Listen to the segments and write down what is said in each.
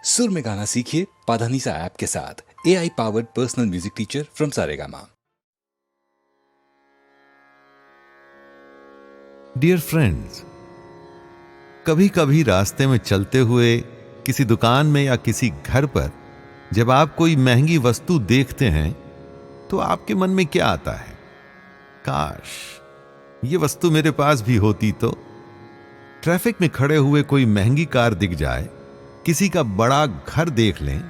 सुर में गाना सीखिए पाधानीसा ऐप के साथ। AI powered personal music teacher from Saregama. Dear friends, कभी कभी रास्ते में चलते हुए किसी दुकान में या किसी घर पर जब आप कोई महंगी वस्तु देखते हैं तो आपके मन में क्या आता है? काश ये वस्तु मेरे पास भी होती तो। ट्रैफिक में खड़े हुए कोई महंगी कार दिख जाए, किसी का बड़ा घर देख लें,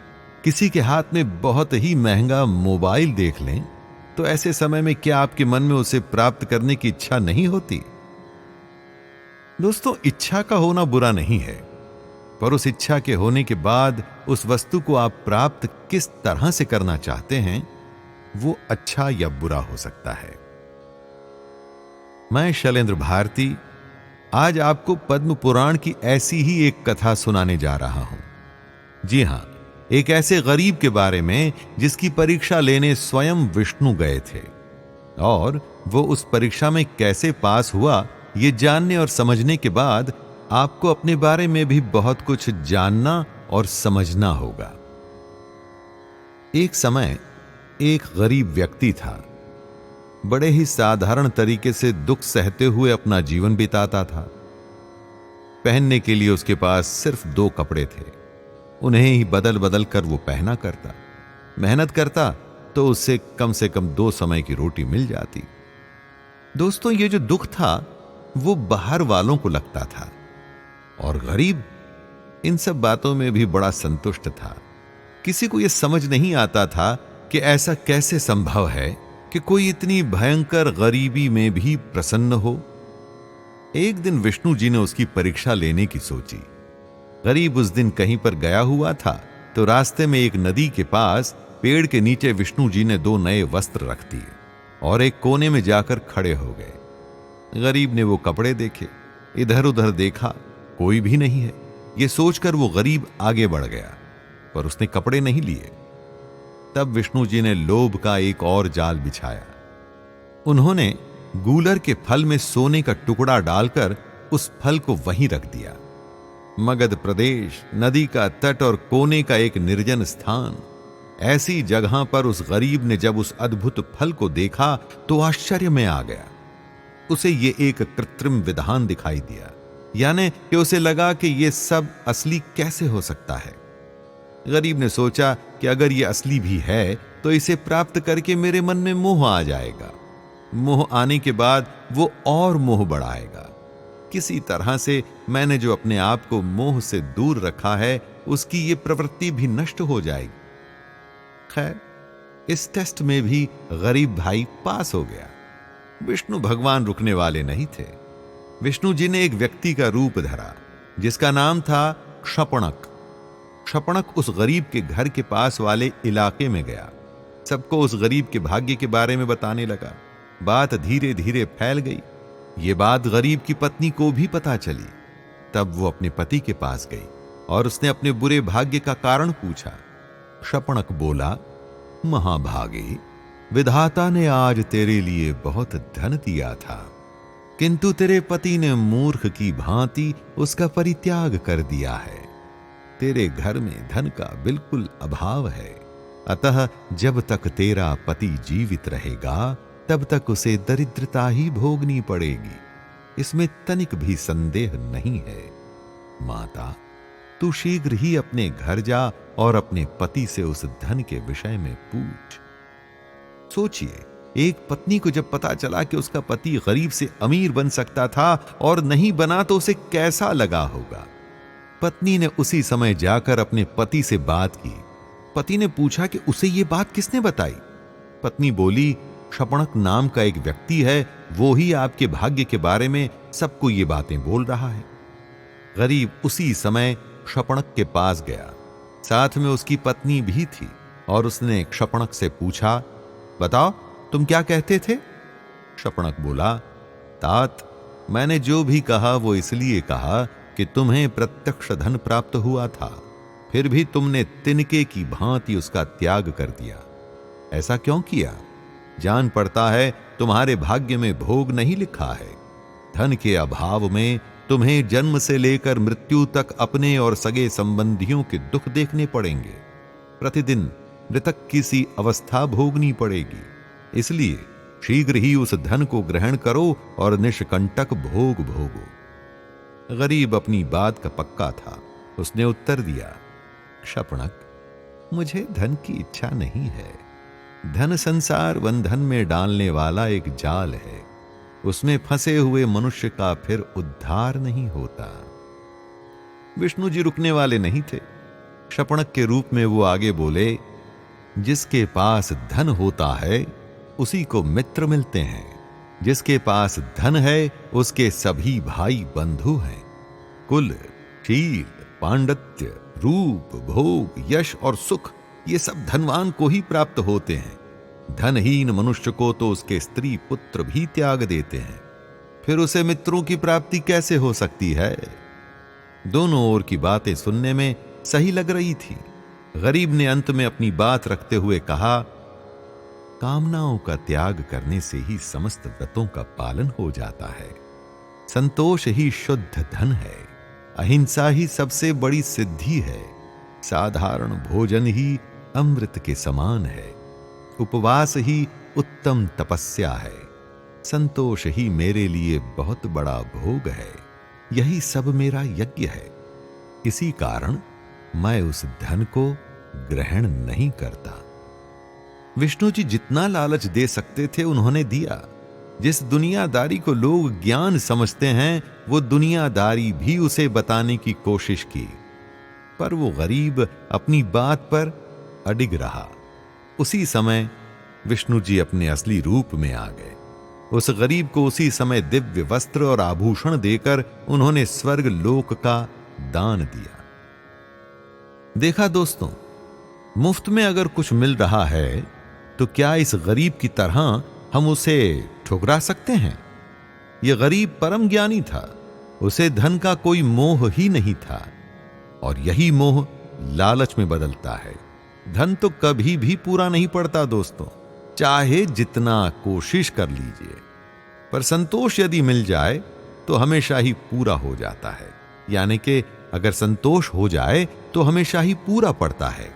किसी के हाथ में बहुत ही महंगा मोबाइल देख लें, तो ऐसे समय में क्या आपके मन में उसे प्राप्त करने की इच्छा नहीं होती? दोस्तों, इच्छा का होना बुरा नहीं है, पर उस इच्छा के होने के बाद उस वस्तु को आप प्राप्त किस तरह से करना चाहते हैं वो अच्छा या बुरा हो सकता है। मैं शैलेंद्र भारती आज आपको पद्म पुराण की ऐसी ही एक कथा सुनाने जा रहा हूं। जी हां, एक ऐसे गरीब के बारे में जिसकी परीक्षा लेने स्वयं विष्णु गए थे, और वो उस परीक्षा में कैसे पास हुआ ये जानने और समझने के बाद आपको अपने बारे में भी बहुत कुछ जानना और समझना होगा। एक समय एक गरीब व्यक्ति था। बड़े ही साधारण तरीके से दुख सहते हुए अपना जीवन बिताता था। पहनने के लिए उसके पास सिर्फ 2 कपड़े थे, उन्हें ही बदल बदल कर वो पहना करता। मेहनत करता तो उससे कम 2 समय की रोटी मिल जाती। दोस्तों, ये जो दुख था वो बाहर वालों को लगता था, और गरीब इन सब बातों में भी बड़ा संतुष्ट था। किसी को यह समझ नहीं आता था कि ऐसा कैसे संभव है कि कोई इतनी भयंकर गरीबी में भी प्रसन्न हो। एक दिन विष्णु जी ने उसकी परीक्षा लेने की सोची। गरीब उस दिन कहीं पर गया हुआ था, तो रास्ते में एक नदी के पास पेड़ के नीचे विष्णु जी ने 2 नए वस्त्र रख दिए और एक कोने में जाकर खड़े हो गए। गरीब ने वो कपड़े देखे, इधर उधर देखा, कोई भी नहीं है। ये सोचकर वो गरीब आगे बढ़ गया, पर उसने कपड़े नहीं लिए। तब विष्णु जी ने लोभ का एक और जाल बिछाया। उन्होंने गूलर के फल में सोने का टुकड़ा डालकर उस फल को वहीं रख दिया। मगध प्रदेश, नदी का तट और कोने का एक निर्जन स्थान, ऐसी जगह पर उस गरीब ने जब उस अद्भुत फल को देखा तो आश्चर्य में आ गया। उसे ये एक कृत्रिम विधान दिखाई दिया, यानी कि उसे लगा कि यह सब असली कैसे हो सकता है। गरीब ने सोचा कि अगर यह असली भी है तो इसे प्राप्त करके मेरे मन में मोह आ जाएगा। मोह आने के बाद वो और मोह बढ़ाएगा। किसी तरह से मैंने जो अपने आप को मोह से दूर रखा है उसकी ये प्रवृत्ति भी नष्ट हो जाएगी। खैर, इस टेस्ट में भी गरीब भाई पास हो गया। विष्णु भगवान रुकने वाले नहीं थे। विष्णु जी ने एक व्यक्ति का रूप धरा जिसका नाम था क्षपणक। क्षपणक उस गरीब के घर के पास वाले इलाके में गया। सबको उस गरीब के भाग्य के बारे में बताने लगा। बात धीरे धीरे फैल गई। ये बात गरीब की पत्नी को भी पता चली। तब वो अपने पति के पास गई और उसने अपने बुरे भाग्य का कारण पूछा। क्षपणक बोला, महाभागे, विधाता ने आज तेरे लिए बहुत धन दिया था, किंतु तेरे पति ने मूर्ख की भांति उसका परित्याग कर दिया है। तेरे घर में धन का बिल्कुल अभाव है, अतः जब तक तेरा पति जीवित रहेगा तब तक उसे दरिद्रता ही भोगनी पड़ेगी। इसमें तनिक भी संदेह नहीं है। माता, तू शीघ्र ही अपने घर जा और अपने पति से उस धन के विषय में पूछ। सोचिए, एक पत्नी को जब पता चला कि उसका पति गरीब से अमीर बन सकता था और नहीं बना तो उसे कैसा लगा होगा। पत्नी ने उसी समय जाकर अपने पति से बात की। पति ने पूछा कि उसे ये बात किसने बताई। पत्नी बोली, क्षपणक नाम का एक व्यक्ति है, वो ही आपके भाग्य के बारे में सबको ये बातें बोल रहा है। गरीब उसी समय क्षपणक के पास गया। साथ में उसकी पत्नी भी थी और उसने क्षपणक से पूछा, बताओ तुम क्या कहते थे? क्षपणक बोला, तात, मैंने जो भी कहा वो इसलिए कहा कि तुम्हें प्रत्यक्ष धन प्राप्त हुआ था, फिर भी तुमने तिनके की भांति उसका त्याग कर दिया। ऐसा क्यों किया? जान पड़ता है तुम्हारे भाग्य में भोग नहीं लिखा है। धन के अभाव में तुम्हें जन्म से लेकर मृत्यु तक अपने और सगे संबंधियों के दुख देखने पड़ेंगे। प्रतिदिन मृतक की सी अवस्था भोगनी पड़ेगी। इसलिए शीघ्र ही उस धन को ग्रहण करो और निष्कंटक भोग भोगो। गरीब अपनी बात का पक्का था। उसने उत्तर दिया, शपणक, मुझे धन की इच्छा नहीं है। धन संसार बंधन में डालने वाला एक जाल है। उसमें फंसे हुए मनुष्य का फिर उद्धार नहीं होता। विष्णु जी रुकने वाले नहीं थे। शपणक के रूप में वो आगे बोले, जिसके पास धन होता है उसी को मित्र मिलते हैं। जिसके पास धन है उसके सभी भाई बंधु हैं। कुल, शील, पांडित्य, रूप, भोग, यश और सुख ये सब धनवान को ही प्राप्त होते हैं। धनहीन मनुष्य को तो उसके स्त्री पुत्र भी त्याग देते हैं। फिर उसे मित्रों की प्राप्ति कैसे हो सकती है? दोनों ओर की बातें सुनने में सही लग रही थी। गरीब ने अंत में अपनी बात रखते हुए कहा, कामनाओं का त्याग करने से ही समस्त व्रतों का पालन हो जाता है। संतोष ही शुद्ध धन है। अहिंसा ही सबसे बड़ी सिद्धि है। साधारण भोजन ही अमृत के समान है। उपवास ही उत्तम तपस्या है। संतोष ही मेरे लिए बहुत बड़ा भोग है। यही सब मेरा यज्ञ है। इसी कारण मैं उस धन को ग्रहण नहीं करता। विष्णु जी जितना लालच दे सकते थे उन्होंने दिया। जिस दुनियादारी को लोग ज्ञान समझते हैं वो दुनियादारी भी उसे बताने की कोशिश की, पर वो गरीब अपनी बात पर अडिग रहा। उसी समय विष्णु जी अपने असली रूप में आ गए। उस गरीब को उसी समय दिव्य वस्त्र और आभूषण देकर उन्होंने स्वर्ग लोक का दान दिया। देखा दोस्तों, मुफ्त में अगर कुछ मिल रहा है तो क्या इस गरीब की तरह हम उसे ठुकरा सकते हैं? यह गरीब परम ज्ञानी था। उसे धन का कोई मोह ही नहीं था, और यही मोह लालच में बदलता है। धन तो कभी भी पूरा नहीं पड़ता दोस्तों, चाहे जितना कोशिश कर लीजिए। पर संतोष यदि मिल जाए तो हमेशा ही पूरा हो जाता है। यानी कि अगर संतोष हो जाए तो हमेशा ही पूरा पड़ता है।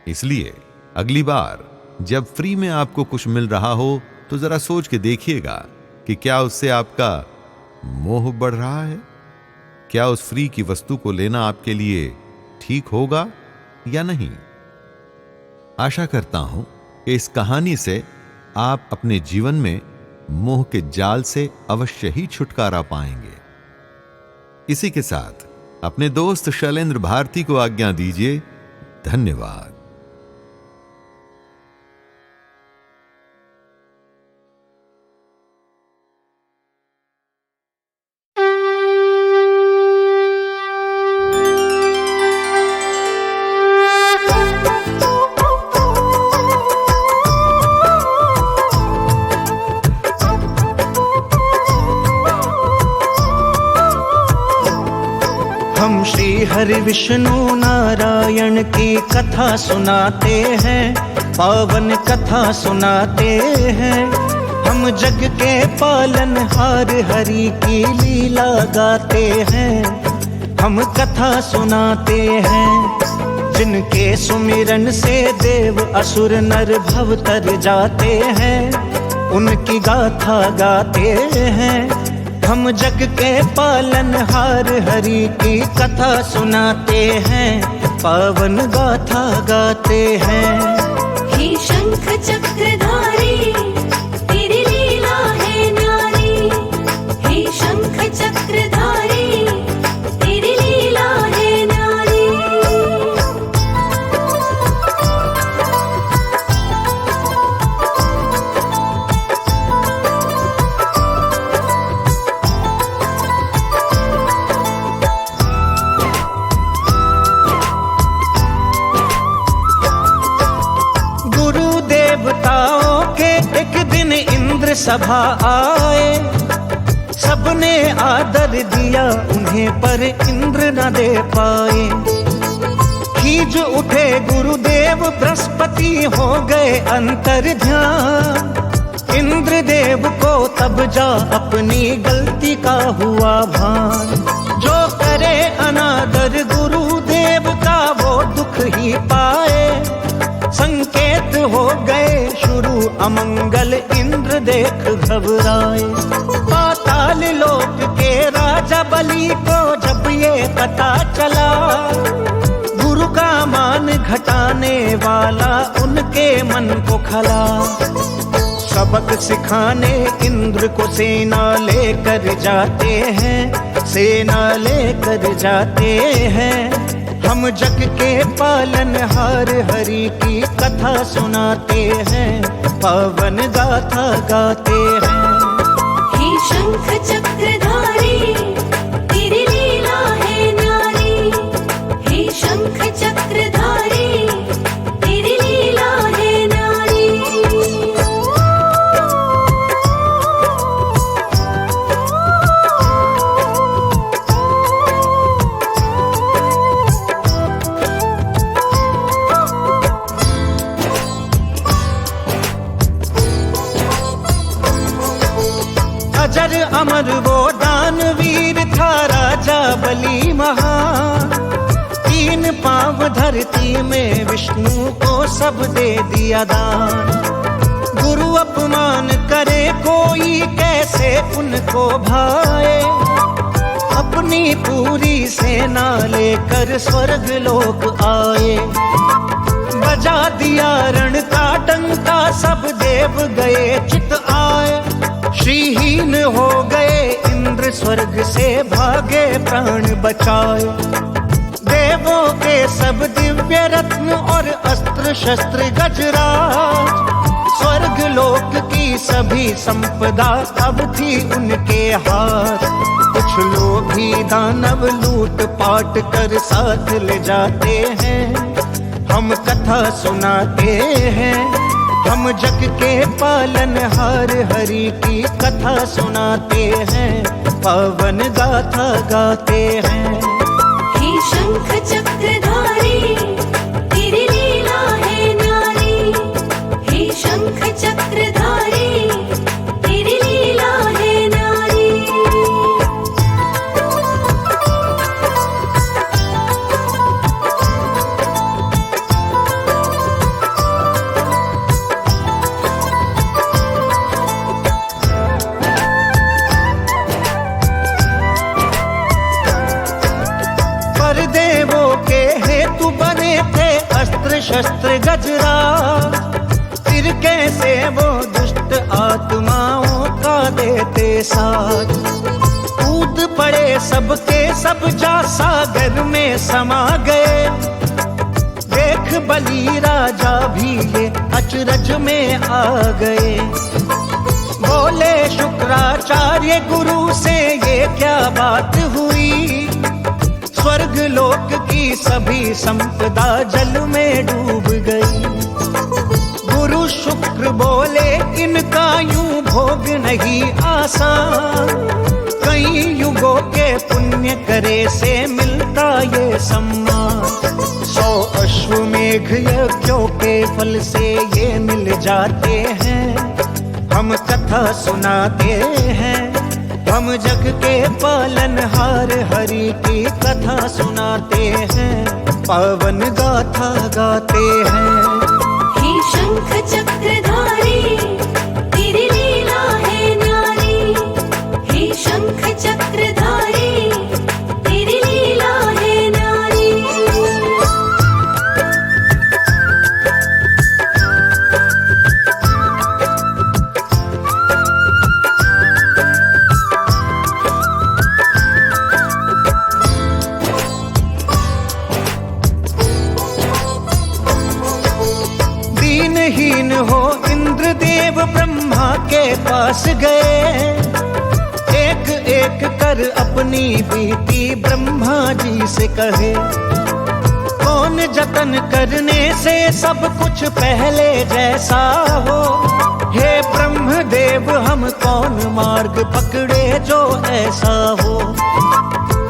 इसलिए अगली बार जब फ्री में आपको कुछ मिल रहा हो तो जरा सोच के देखिएगा कि क्या उससे आपका मोह बढ़ रहा है। क्या उस फ्री की वस्तु को लेना आपके लिए ठीक होगा या नहीं। आशा करता हूं कि इस कहानी से आप अपने जीवन में मोह के जाल से अवश्य ही छुटकारा पाएंगे। इसी के साथ अपने दोस्त शैलेंद्र भारती को आज्ञा दीजिए। धन्यवाद। हम श्री हरि विष्णु नारायण की कथा सुनाते हैं, पावन कथा सुनाते हैं। हम जग के पालनहार हरि की लीला गाते हैं। हम कथा सुनाते हैं जिनके सुमिरन से देव असुर नर भव तर जाते हैं, उनकी गाथा गाते हैं। हम जग के पालनहार हरि की कथा सुनाते हैं, पावन गाथा गाते हैं। हे शंख चक्रधारी तेरी लीला है न्यारी। हे शंख चक्रधारी तेरी लीला है न्यारी। देवताओं के एक दिन इंद्र सभा आए, सबने आदर दिया उन्हें पर इंद्र न दे पाए। खींच उठे गुरुदेव बृहस्पति हो गए अंतर ध्यान, इंद्रदेव को तब जा अपनी गलती का हुआ भान। जो करे अनादर गुरुदेव का वो दुख ही पाए। संकेत हो गए शुरू अमंगल, इंद्र देख घबराए। पाताल लोक के राजा बलि को जब ये पता चला, गुरु का मान घटाने वाला उनके मन को खला। सबक सिखाने इंद्र को सेना लेकर जाते हैं, सेना लेकर जाते हैं। हम जग के पालनहार हरि की कथा सुनाते हैं, पावन गाथा गाते हैं। हे शंख चक्रधारी तेरी लीला है न्यारी। हे शंख चक्रधारी तेरी लीला है न्यारी। अजर अमर वो दानवीर था राजा बलि महान। 3 पांव धरती में विष्णु को सब दे दिया दान। गुरु अपमान करे कोई कैसे उनको भाए। अपनी पूरी सेना लेकर स्वर्ग लोक आए। बजा दिया रण का डंका, सब देव गए चित आए। श्रीहीन हो गए इंद्र स्वर्ग से भागे प्राण बचाए। देवों के सब दिव्य रत्न और अस्त्र शस्त्र गजराज, स्वर्ग लोक की सभी संपदा अब थी उनके हाथ। कुछ लोभी दानव लूट पाट कर साथ ले जाते हैं। हम कथा सुनाते हैं, हम जग के पालनहार हरि की कथा सुनाते हैं, पावन गाथा गाते हैं। हे शंख चक्रधारी तेरी लीला है न्यारी। हे शंख चक्रधारी तेरी लीला है न्यारी। देवों के हेतु बने थे अस्त्र शस्त्र गजरा। फिर कैसे वो दुष्ट आत्माओं का देते साथ। कूद पड़े सबके सब जा सागर में समा गए। देख बलि राजा भी ये अचरज में आ गए। बोले शुक्राचार्य गुरु से ये क्या बात हुई। स्वर्ग लोक की सभी संपदा जल में डूब गई। गुरु शुक्र बोले इनका यूं भोग नहीं आसान। कई युगों के पुण्य करे से मिलता ये सम्मान। 100 अश्वमेघ यज्ञों के फल से ये मिल जाते हैं। हम कथा सुनाते हैं, हम जग के पालनहार हरि की कथा सुनाते हैं, पावन गाथा गाते हैं। हे शंख चक्रधारी तेरी लीला है न्यारी। हे शंख चक्रधारी तेरी लीला है न्यारी। दीनहीन हो इंद्रदेव ब्रह्मा के पास गए। एक एक कर अपनी बीती ब्रह्मा जी से कहे। कौन जतन करने से सब कुछ पहले जैसा हो। हे ब्रह्मदेव हम कौन मार्ग पकड़े जो ऐसा हो।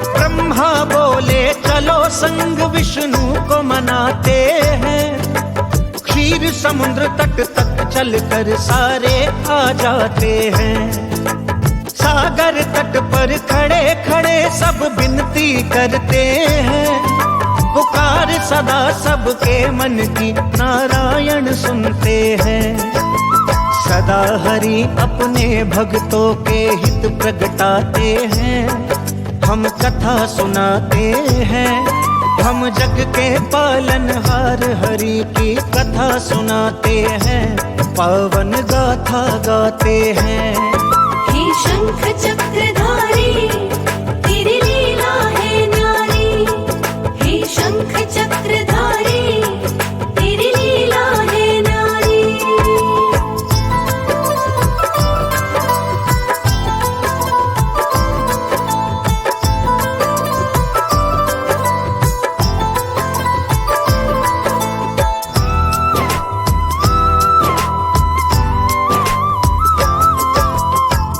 ब्रह्मा बोले चलो संग विष्णु को मनाते हैं। क्षीर समुद्र तट तक चलकर सारे आ जाते हैं। सागर तट पर खड़े खड़े सब विनती करते हैं, पुकार सदा सबके मन की नारायण सुनते हैं। सदा हरि अपने भक्तों के हित प्रगटाते हैं, हम कथा सुनाते हैं। हम जग के पालनहार हरि की कथा सुनाते हैं, पावन गाथा गाते हैं। हे शंख चक्रधारी तेरी लीला है न्यारी। हे शंख चक्रधारी तेरी लीला है न्यारी।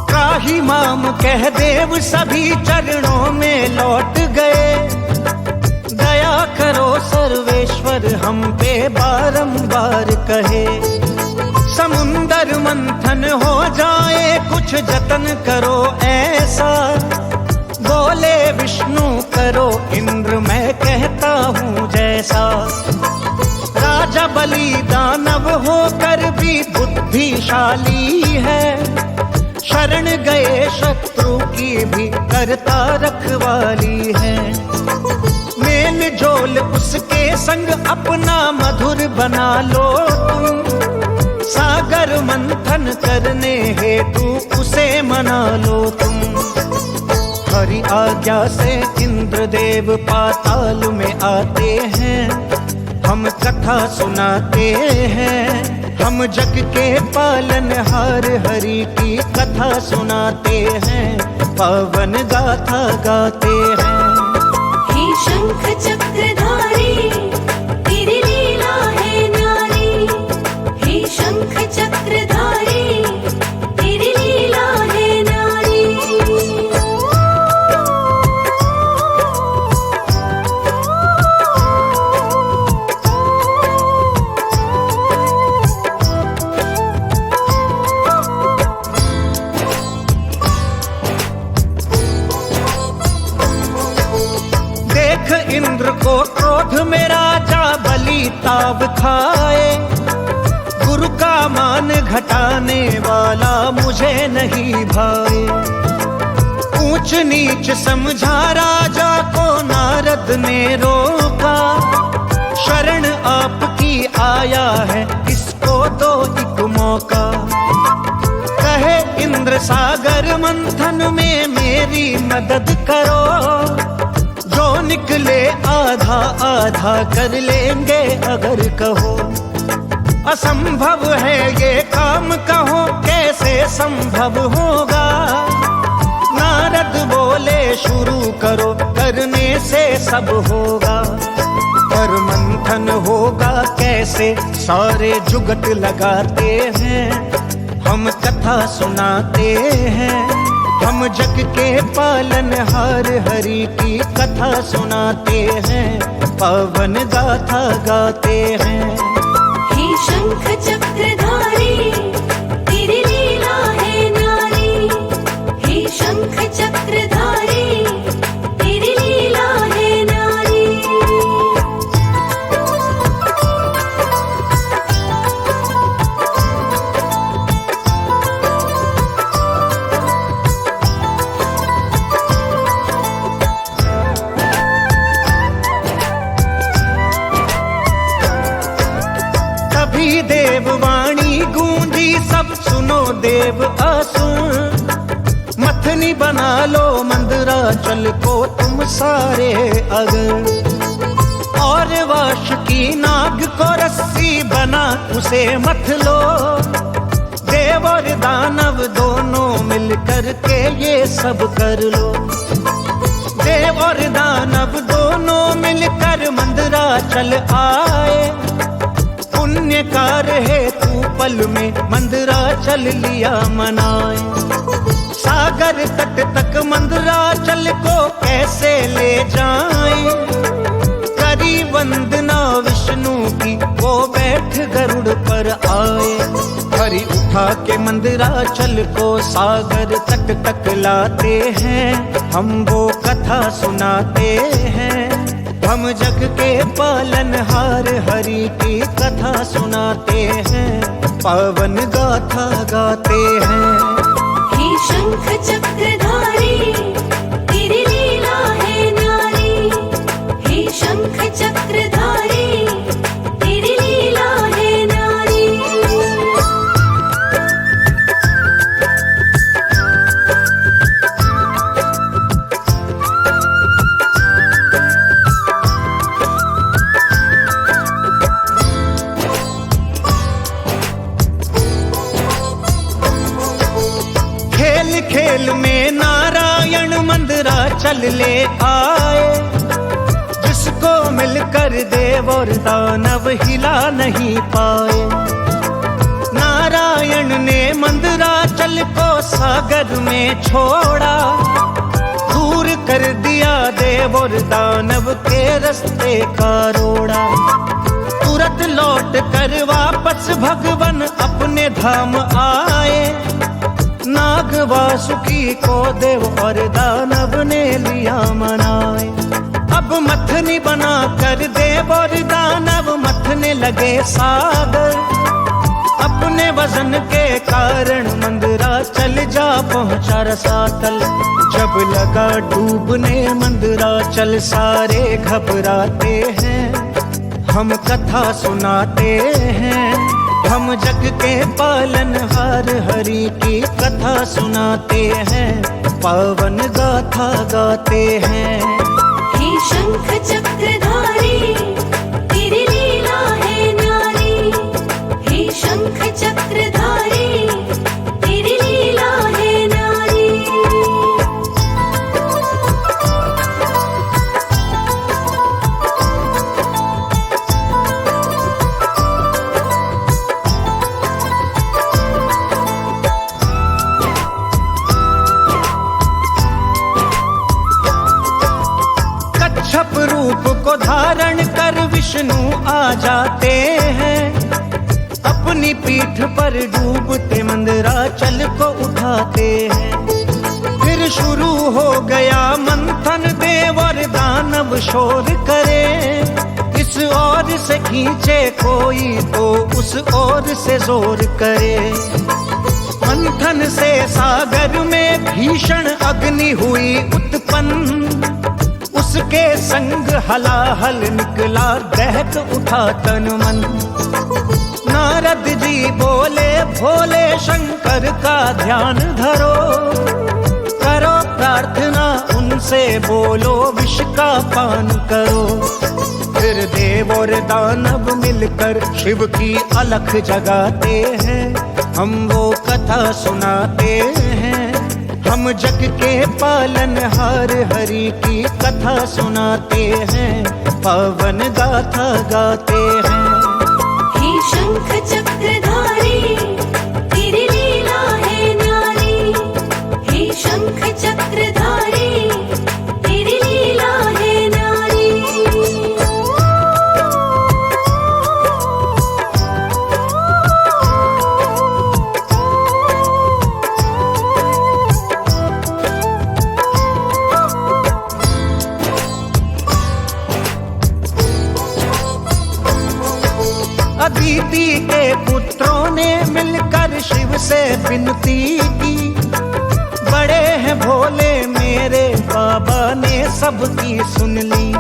त्राहि माम कह देव सभी चरणों में लौट गए। दया करो सर्वेश्वर हम पे बारंबार कहे। समुंदर मंथन हो जाए कुछ जतन करो ऐसा। बोले विष्णु करो इंद्र मैं कहता हूँ जैसा। राजा बलि दानव होकर भी बुद्धिशाली है। शरण गए शत्रु की भी करता रखवाली है। मेल जोल उसके संग अपना मधुर बना लो तुम। सागर मंथन करने हेतु उसे मना लो तुम। हरि आज्ञा से इंद्रदेव पाताल में आते हैं, हम कथा सुनाते हैं। हम जग के पालनहार हरि की कथा सुनाते हैं, पावन गाथा गाते हैं। हे शंख चक्रधारी तेरी लीला है न्यारी। हे शंख चक्रधारी तेरी लीला है न्यारी। इंद्र को क्रोध में राजा बलि ताव खाए। गुरु का मान घटाने वाला मुझे नहीं भाए। ऊंच नीच समझा राजा को नारद ने रोका। शरण आपकी आया है इसको दो एक मौका। कहे इंद्र सागर मंथन में मेरी मदद करो। जो निकले आधा आधा कर लेंगे अगर कहो। असंभव है ये काम कहो कैसे संभव होगा। नारद बोले शुरू करो करने से सब होगा। पर मंथन होगा कैसे सारे जुगत लगाते हैं। हम कथा सुनाते हैं, हम जग के पालनहार हरि की कथा सुनाते हैं, पावन गाथा गाते हैं। हे शंख चक्रधारी तेरी लीला है न्यारी। हे शंख चक्रधारी तेरी लीला है न्यारी। देववाणी गूंजी सब सुनो देव असुर। मथनी बना लो मंदराचल को तुम सारे अगर। और वाश की नाग को रस्सी बना उसे मथ लो। देव और दानव दोनों मिलकर के ये सब कर लो। देव और दानव दोनों मिलकर मंदराचल आए। पुण्यकार है तू पल में मंदराचल लिया मनाए। सागर तट तक मंदराचल को कैसे ले जाएं। करी वंदना विष्णु की वो बैठ गरुड़ पर आए। उठा के मंदिराचल को सागर तट तक लाते हैं, हम वो कथा सुनाते हैं। हम जग के पालनहार हरि की कथा सुनाते हैं, पावन गाथा गाते हैं। हे शंख चक्रधारी तेरी लीला है न्यारी, हे शंख चक्रधारी तेरी लीला है न्यारी। खेल खेल में नारायण मंदिराचल ले आए, जिसको मिलकर देव और दानव हिला नहीं पाए। नारायण ने मंदिराचल को सागर में छोड़ा, दूर कर दिया देव और दानव के रास्ते का रोड़ा। तुरंत लौट कर वापस भगवान अपने धाम आए, नाग वासुकी को देव और दानव ने लिया मनाए। अब मथनी बना कर देव और दानव मथने लगे सागर, अपने वजन के कारण मंदिराचल जा पहुंचा रसातल। जब लगा डूबने मंदिराचल सारे घबराते हैं, हम कथा सुनाते हैं। हम जग के पालनहार हरि की कथा सुनाते हैं, पावन गाथा गाते हैं। हे शंख चक्रधारी तेरी लीला है न्यारी, हे शंख चक्रधारी तेरी लीला है न्यारी। कच्छप रूप को धारण कर विष्णु आ जाते हैं, अपनी पीठ पर डूबते मंदिराचल को उठाते हैं। फिर शुरू हो गया मंथन, देव और दानव शोर करे, इस ओर से खींचे कोई तो उस ओर से जोर करे। मंथन से सागर में भीषण अग्नि हुई उत्पन्न, उसके संग हलाहल निकला दहक उठा तन मन। नारद जी बोले भोले शंकर का ध्यान धरो, करो प्रार्थना उनसे बोलो विष का पान करो। फिर देव और दानव मिलकर शिव की अलख जगाते हैं, हम वो कथा सुनाते हैं। हम जग के पालनहार हरि की कथा सुनाते हैं, पावन गाथा गाते हैं। हे शंख चक्रधारी तेरी लीला है न्यारी, हे शंख चक्रधारी तेरी लीला है न्यारी। अदिति के पुत्रों ने मिलकर शिव से विनती की, बड़े हैं भोले मेरे बाबा ने सबकी सुन ली।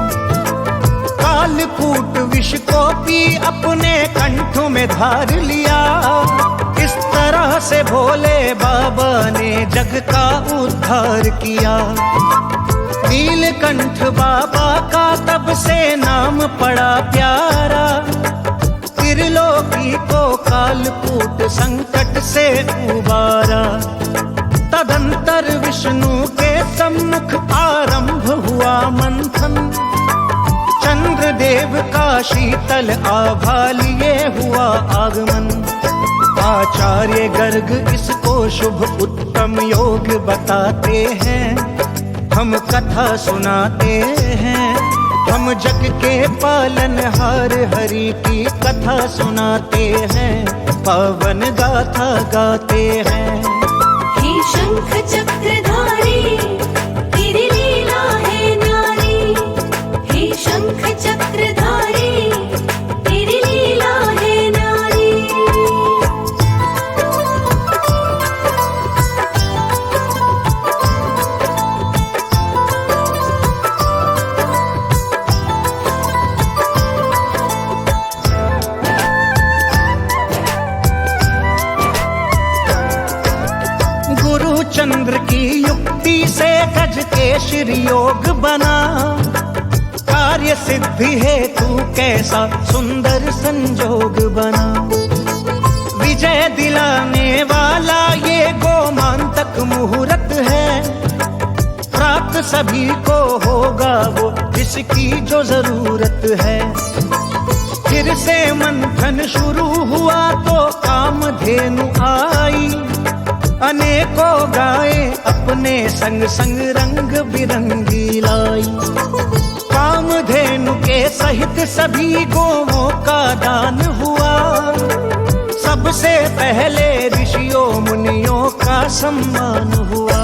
कालकूट विष को पी अपने कंठ में धार लिया, इस तरह से भोले बाबा ने जग का उद्धार किया। नीलकंठ बाबा का तब से नाम पड़ा प्यारा, त्रिलोकी को कालकूट संकट से उबारा। तदंतर विष्णु के सम्मुख आरंभ हुआ मंथन, चंद्रदेव का शीतल आभा लिए हुआ आगमन। आचार्य गर्ग इसको शुभ उत्तम योग बताते हैं, हम कथा सुनाते हैं। हम जग के पालनहार हरि की कथा सुनाते हैं, पावन गाथा गाते हैं। हे शंख चक्रधारी तेरी लीला है न्यारी। हे शंख चक्रधारी तेरी लीला है न्यारी। गुरु चंद्र की युक्ति से गज के शिर योग बना। कार्य सिद्धि है तू कैसा सुंदर संजोग बना। विजय दिलाने वाला ये गोमांतक मुहूर्त है। प्राप्त सभी को होगा वो जिसकी जो जरूरत है। फिर से मंथन शुरू हुआ तो कामधेनु आई। अनेकों गाय अपने संग संग रंग बिरंगी लाई। कामधेनु के सहित सभी गौओं का दान हुआ। सबसे पहले ऋषियों मुनियों का सम्मान हुआ।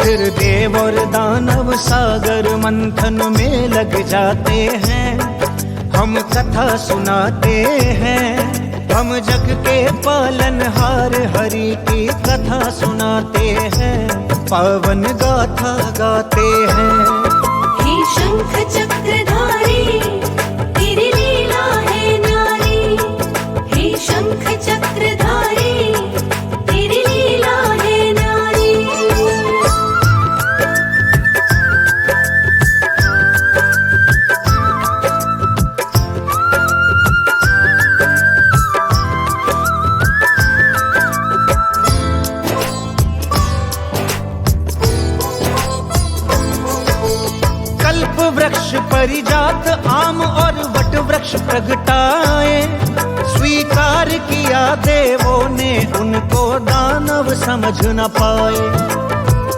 फिर देव और दानव सागर मंथन में लग जाते हैं। हम कथा सुनाते हैं। हम जग के पालनहार हरि की कथा सुनाते हैं। पावन गाथा गाते हैं। हे शंख चक्रधारी तेरी लीला है न्यारी। हे शंख चक्रधारी तेरी लीला है न्यारी। कल्प वृक्ष परिजात आम और वट वृक्ष प्रगटाए। स्वीकार किया देवों ने उनको दानव समझ न पाए।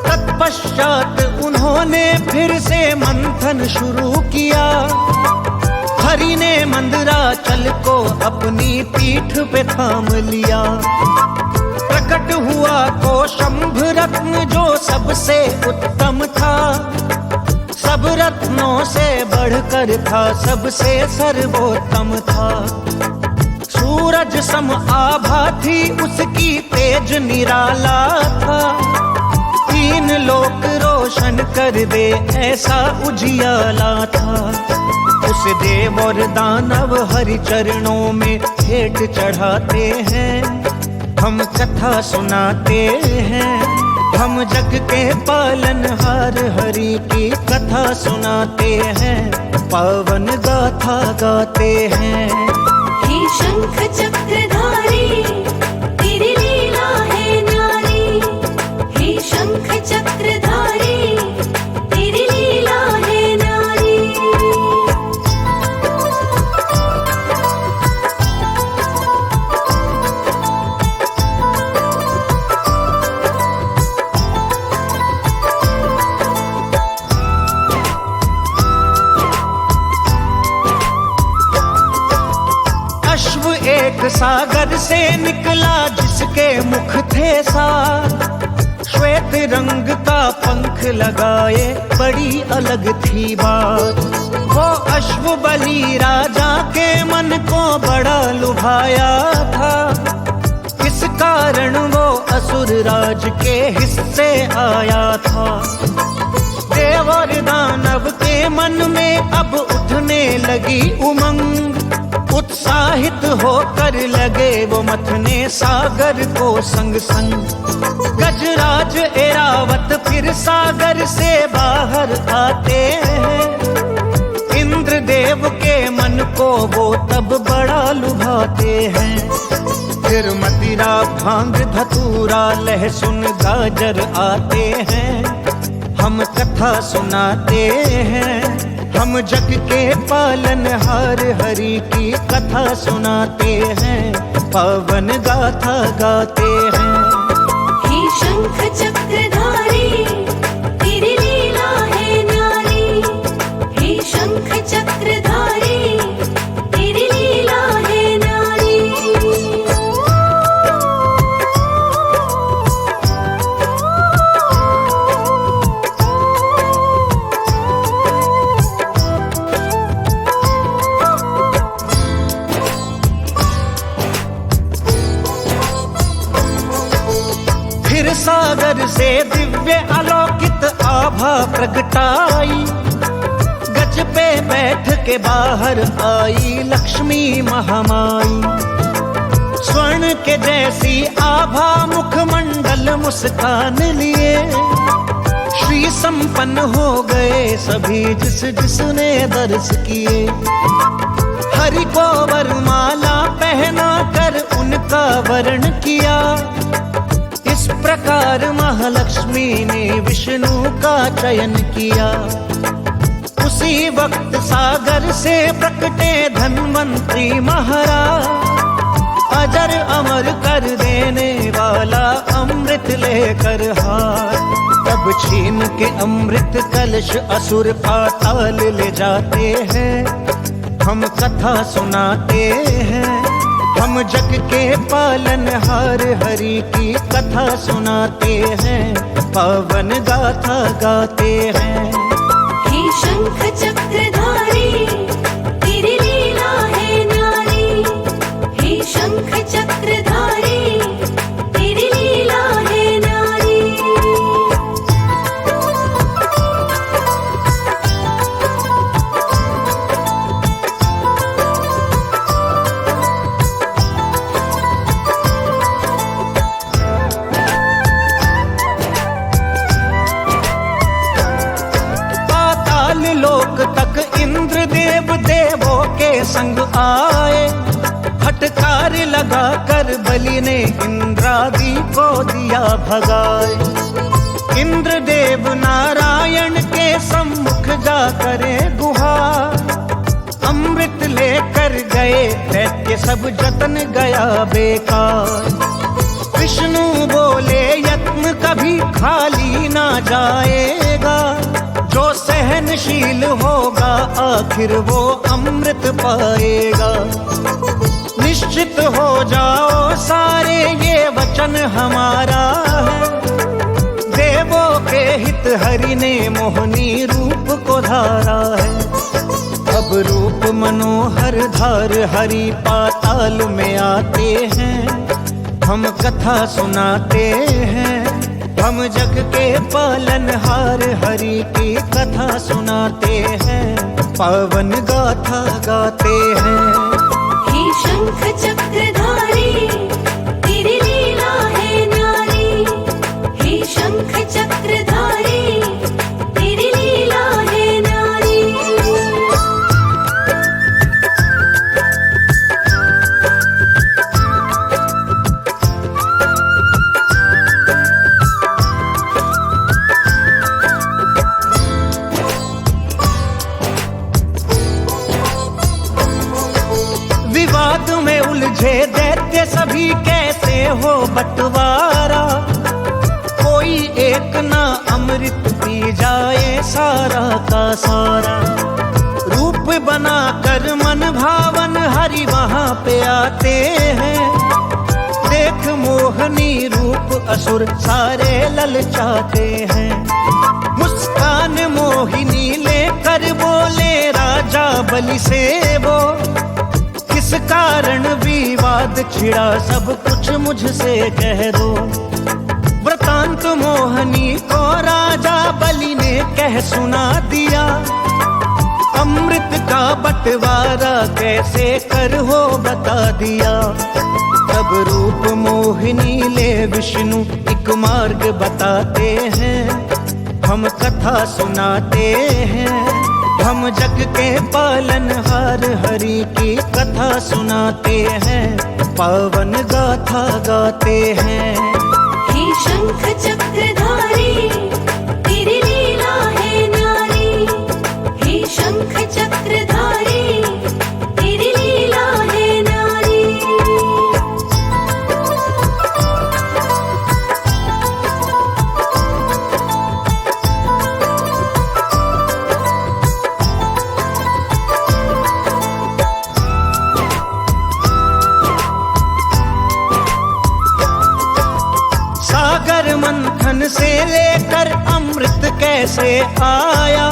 तत्पश्चात उन्होंने फिर से मंथन शुरू किया। हरि ने मंदराचल को अपनी पीठ पे थाम लिया। प्रकट हुआ कौशंभ रत्न जो सबसे उत्तम था। सब रत्नों से बढ़कर था, सबसे सर्वोत्तम था। सूरज सम आभा थी उसकी तेज निराला था। तीन लोक रोशन कर दे ऐसा उजियाला था। उस देव और दानव हरि चरणों में भेंट चढ़ाते हैं। हम कथा सुनाते हैं। हम जग के पालनहार हरि की कथा सुनाते हैं। पावन गाथा गाते हैं। हे शंख चक्रधारी तेरी लीला है न्यारी। हे शंख चक्रधारी तेरी लीला है न्यारी। अश्व एक सागर से निकला जिसके मुख थे सात। श्वेत रंग का पंख लगाए बड़ी अलग थी बात। वो अश्व बलि राजा के मन को बड़ा लुभाया था। इस कारण वो असुर राज के हिस्से आया था। देव और दानव के मन में अब उठने लगी उमंग। उत्साहित होकर लगे वो मथने सागर को संग संग। गजराज एरावत फिर सागर से बाहर आते हैं। इंद्र देव के मन को वो तब बड़ा लुभाते हैं। फिर मदिरा भांग धतूरा लहसुन गाजर आते हैं। हम कथा सुनाते हैं। हम जग के पालनहार हरि की कथा सुनाते हैं। पावन गाथा गाते हैं। हे शंख चक्रधारी तेरी लीला है न्यारी। हे शंख चक्रधारी तेरी लीला है न्यारी। से दिव्य अलौकित आभा प्रगटाई। गज पे बैठ के बाहर आई लक्ष्मी महामाई। स्वर्ण के जैसी आभा मुखमंडल मुस्कान लिए। श्री संपन्न हो गए सभी जिस जिसने दर्श किए। हरि को वरमाला पहना कर उनका वर्ण किया। इस प्रकार महालक्ष्मी ने विष्णु का चयन किया। उसी वक्त सागर से प्रकटे धन्वंतरी महाराज। अजर अमर कर देने वाला अमृत लेकर हार। तब छीन के अमृत कलश असुर पाताल ले जाते हैं। हम कथा सुनाते हैं। हम जग के पालनहार हरि की कथा सुनाते हैं। पावन गाथा गाते हैं। हे शंख चक्रधारी तेरी लीला है न्यारी। हे शंख चक्रधारी तेरी लीला है न्यारी। लोक तक इंद्र देव देवों के संग आए। फटकार लगा कर बलि ने इंद्रादि को दिया भगाए। इंद्र देव नारायण के सम्मुख जा करे गुहार। अमृत लेकर गए दैत्य सब जतन गया बेकार। विष्णु बोले यत्न कभी खाली ना जाएगा। जो सहनशील होगा आखिर वो अमृत पाएगा। निश्चित हो जाओ सारे ये वचन हमारा है। देवों के हित हरि ने मोहनी रूप को धारा है। अब रूप मनोहर धार हरि पाताल में आते हैं। हम कथा सुनाते हैं। हम जग के पालनहार हरि की कथा सुनाते हैं। पावन गाथा गाते हैं। हे शंख चक्रधारी तेरी लीला है न्यारी। हे शंख चक्रधारी तेरी लीला है न्यारी। विवाद में उलझे दैत्य सभी कैसे हो बंटवारा। कोई एक ना अमृत पी जाए सारा का सारा। रूप बनाकर मन भावन हरि वहां पे आते हैं। देख मोहनी रूप असुर सारे ललचाते हैं। मुस्कान मोहिनी लेकर बोले राजा बलि से वो। किस कारण विवाद छिड़ा सब कुछ मुझसे कह दो। वृतांत मोहनी को राजा बलि ने कह सुना दिया। अमृत का बंटवारा कैसे कर हो बता दिया। तब रूप मोहिनी ले विष्णु एक मार्ग बताते हैं। हम कथा सुनाते हैं। हम जग के पालनहार हरि की कथा सुनाते हैं। पावन गाथा गाते हैं। हे शंख चक्रधारी तेरी लीला है न्यारी। हे शंख चक्रधारी तेरी लीला है न्यारी। सागर मंथन से लेकर अमृत कैसे आया।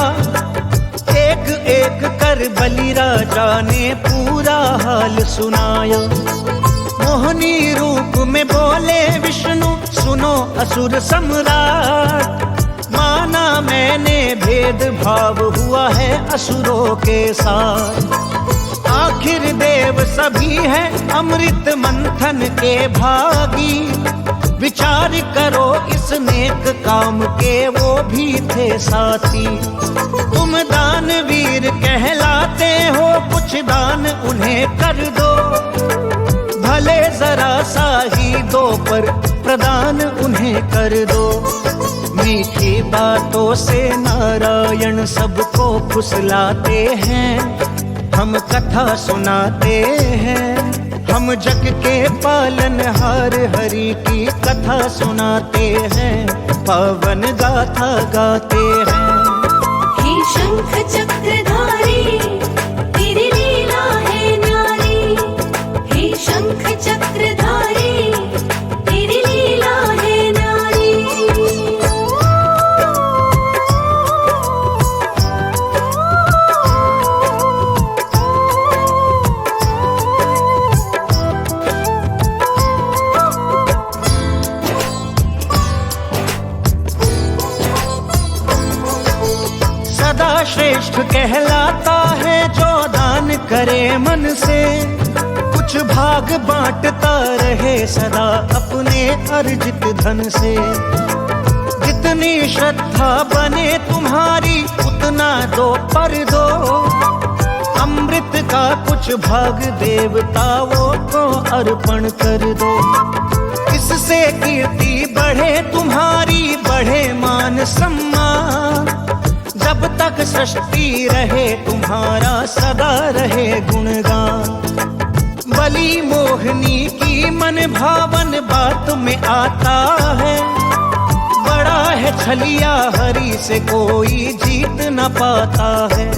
एक एक कर बलि राजा ने पूरा हाल सुनाया। मोहनी रूप में बोले विष्णु सुनो असुर सम्राट, माना मैंने भेदभाव हुआ है असुरों के साथ। आखिर देव सभी है अमृत मंथन के भागी, विचार करो इस नेक काम के वो भी थे साथी। तुम दानवीर कहलाते हो, कुछ दान उन्हें कर दो, भले जरा सा ही दो पर प्रदान उन्हें कर दो। मीठी बातों से नारायण सबको फुसलाते हैं, हम कथा सुनाते हैं। हम जग के पालनहार हरि की कथा सुनाते हैं, पावन गाथा गाते हैं। हे शंख चक्रधारी तेरी लीला है न्यारी, हे शंख चक्रधारी तेरी लीला है न्यारी। सदा श्रेष्ठ कहलाता है जो दान करे मन से, कुछ भाग बांटता रहे सदा अपने अर्जित धन से। जितनी श्रद्धा बने तुम्हारी उतना दो पर दो, अमृत का कुछ भाग देवताओं को अर्पण कर दो। इससे कीर्ति बढ़े तुम्हारी, बढ़े मान सम्मान, जब तक सृष्टि रहे तुम्हारा सदा रहे गुणगान। बलि मोहनी की मन भावन बात में आता है, बड़ा है छलिया हरि से कोई जीत न पाता है।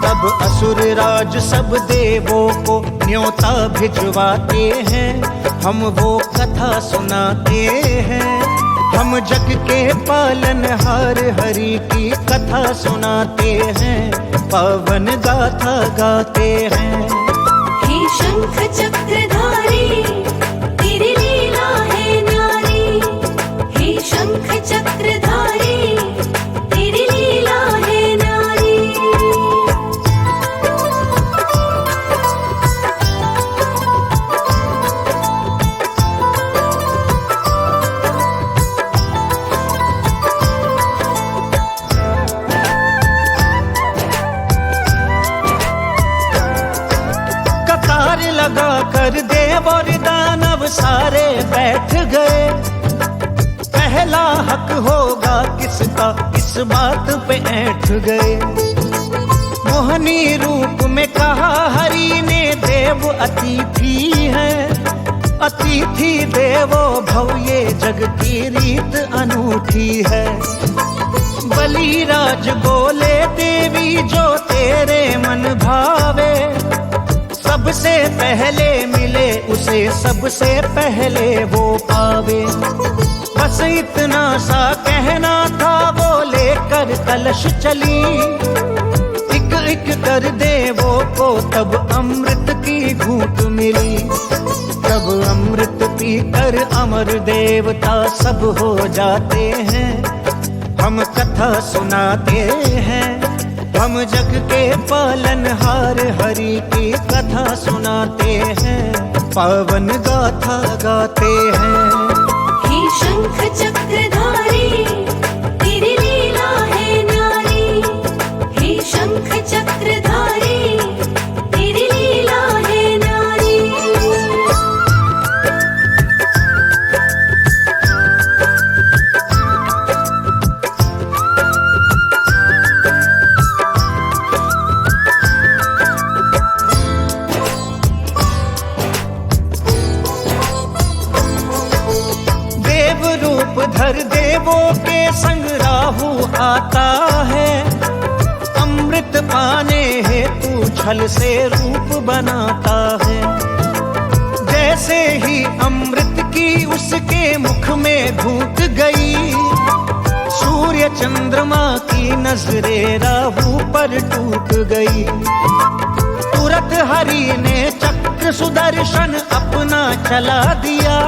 तब असुर राज सब देवों को न्योता भिजवाते हैं, हम वो कथा सुनाते हैं। हम जग के पालनहार हरि की कथा सुनाते हैं, पावन गाथा गाते हैं। हे शंख चक्रधारी तेरी लीला है न्यारी, हे शंख चक्रधारी तेरी लीला है न्यारी। लगा कर देव और दानव सारे बैठ गए, पहला हक होगा किसका इस बात पे ऐठ गए। मोहनी रूप में कहा हरि ने देव अतिथि है, अतिथि देवो भव ये जग की रीत अनूठी है। बलिराज बोले देवी जो तेरे मन भावे, सबसे पहले मिले उसे सबसे पहले वो पावे। बस इतना सा कहना था वो लेकर कलश चली, एक एक कर देवों को तब अमृत की घूंट मिली। तब अमृत पीकर अमर देवता सब हो जाते हैं, हम कथा सुनाते हैं। हम जग के पालनहार हरि की कथा सुनाते हैं, पावन गाथा गाते हैं। हे शंख चक्रधारी तेरी लीला है न्यारी, हे शंख चक्रधारी तेरी लीला है न्यारी। धर देवों के संग राहु आता है, अमृत पाने हेतु छल से रूप बनाता है। जैसे ही अमृत की उसके मुख में घूंट गई, सूर्य चंद्रमा की नजरें राहु पर टूट गई। तुरंत हरि ने चक्र सुदर्शन अपना चला दिया,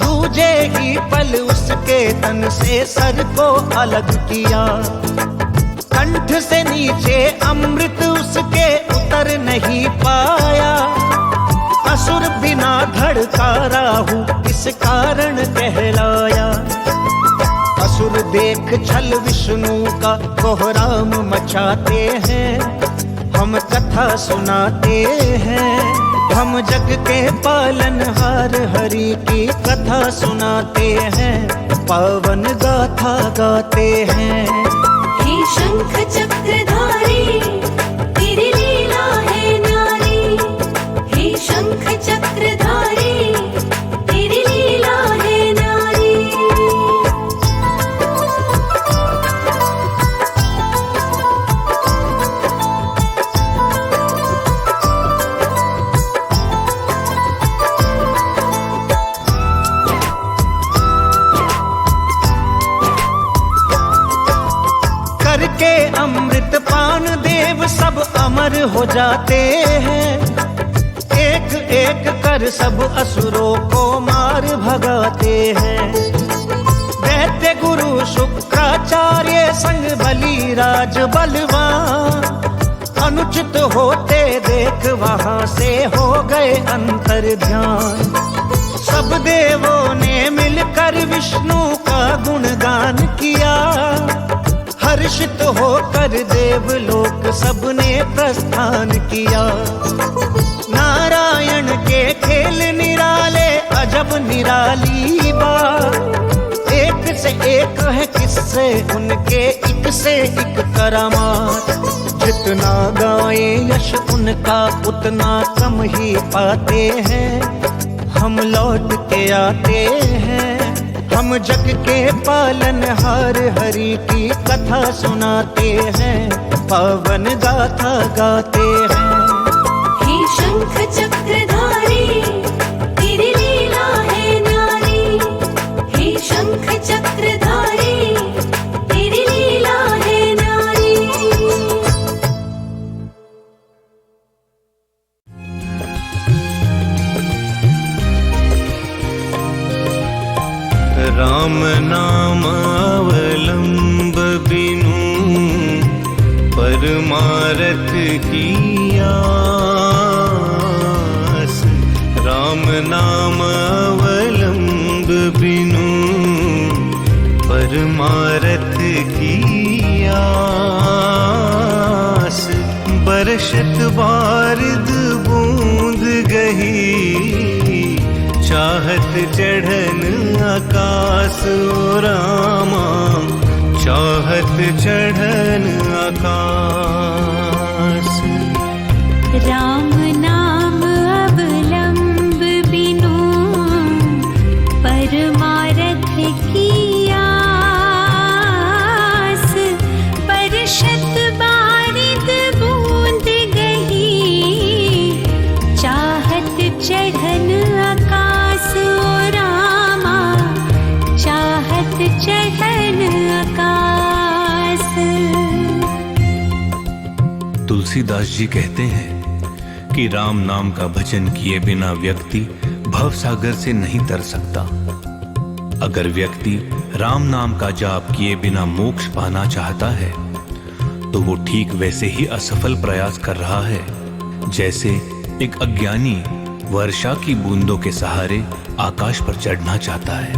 दूजे ही पल उसके तन से सर को अलग किया। कंठ से नीचे अमृत उसके उतर नहीं पाया। असुर बिना धड़का राहु इस कारण कहलाया। असुर देख छल विष्णु का कोहराम मचाते हैं। हम कथा सुनाते हैं, हम जग के पालनहार हरि की कथा सुनाते हैं, पावन गाथा गाते हैं। हे शंख चक्रधारी तेरी लीला है न्यारी। हे शंख चक्रधारी तेरी लीला है न्यारी। करके अमृत पान देव सब अमर हो जाते हैं। एक एक कर सब असुरों को मार भगाते हैं। दैत्य गुरु शुक्राचार्य संग बलि राज बलवान, अनुचित होते देख वहां से हो गए अंतर ध्यान। सब देवों ने मिलकर विष्णु का गुणगान किया। हर्षित होकर देवलोक सबने प्रस्थान किया। नारायण के खेल निराले अजब निराली बात। एक से एक है किस्से उनके, एक से एक करामात। जितना गाए यश उनका उतना कम ही पाते हैं। हम लौट के आते हैं, हम जग के पालनहार हरि की कथा सुनाते हैं, पावन गाथा गाते हैं। हे शंख चक्रधारी तेरी लीला है न्यारी। हे शंख चक्रधारी तेरी लीला है न्यारी। राम नाम अवलंब बिनु परमारथ की आस। राम नाम अवलंब बिनु परमारथ की आस। बरसत बारिद बूंद गही चाहत चढ़न आकाश ओ रामा। चाहत चढ़न आकाश। राम नाम अवलंब बिनु परमारथ की आस। बरसत बारिद बूंद गही चाहत चढ़न आकाश ओ रामा। चाहत चढ़न आकाश। तुलसीदास जी कहते हैं कि राम नाम का भजन किए बिना व्यक्ति भवसागर से नहीं तर सकता। अगर व्यक्ति राम नाम का जाप किए बिना मोक्ष पाना चाहता है तो वो ठीक वैसे ही असफल प्रयास कर रहा है जैसे एक अज्ञानी वर्षा की बूंदों के सहारे आकाश पर चढ़ना चाहता है।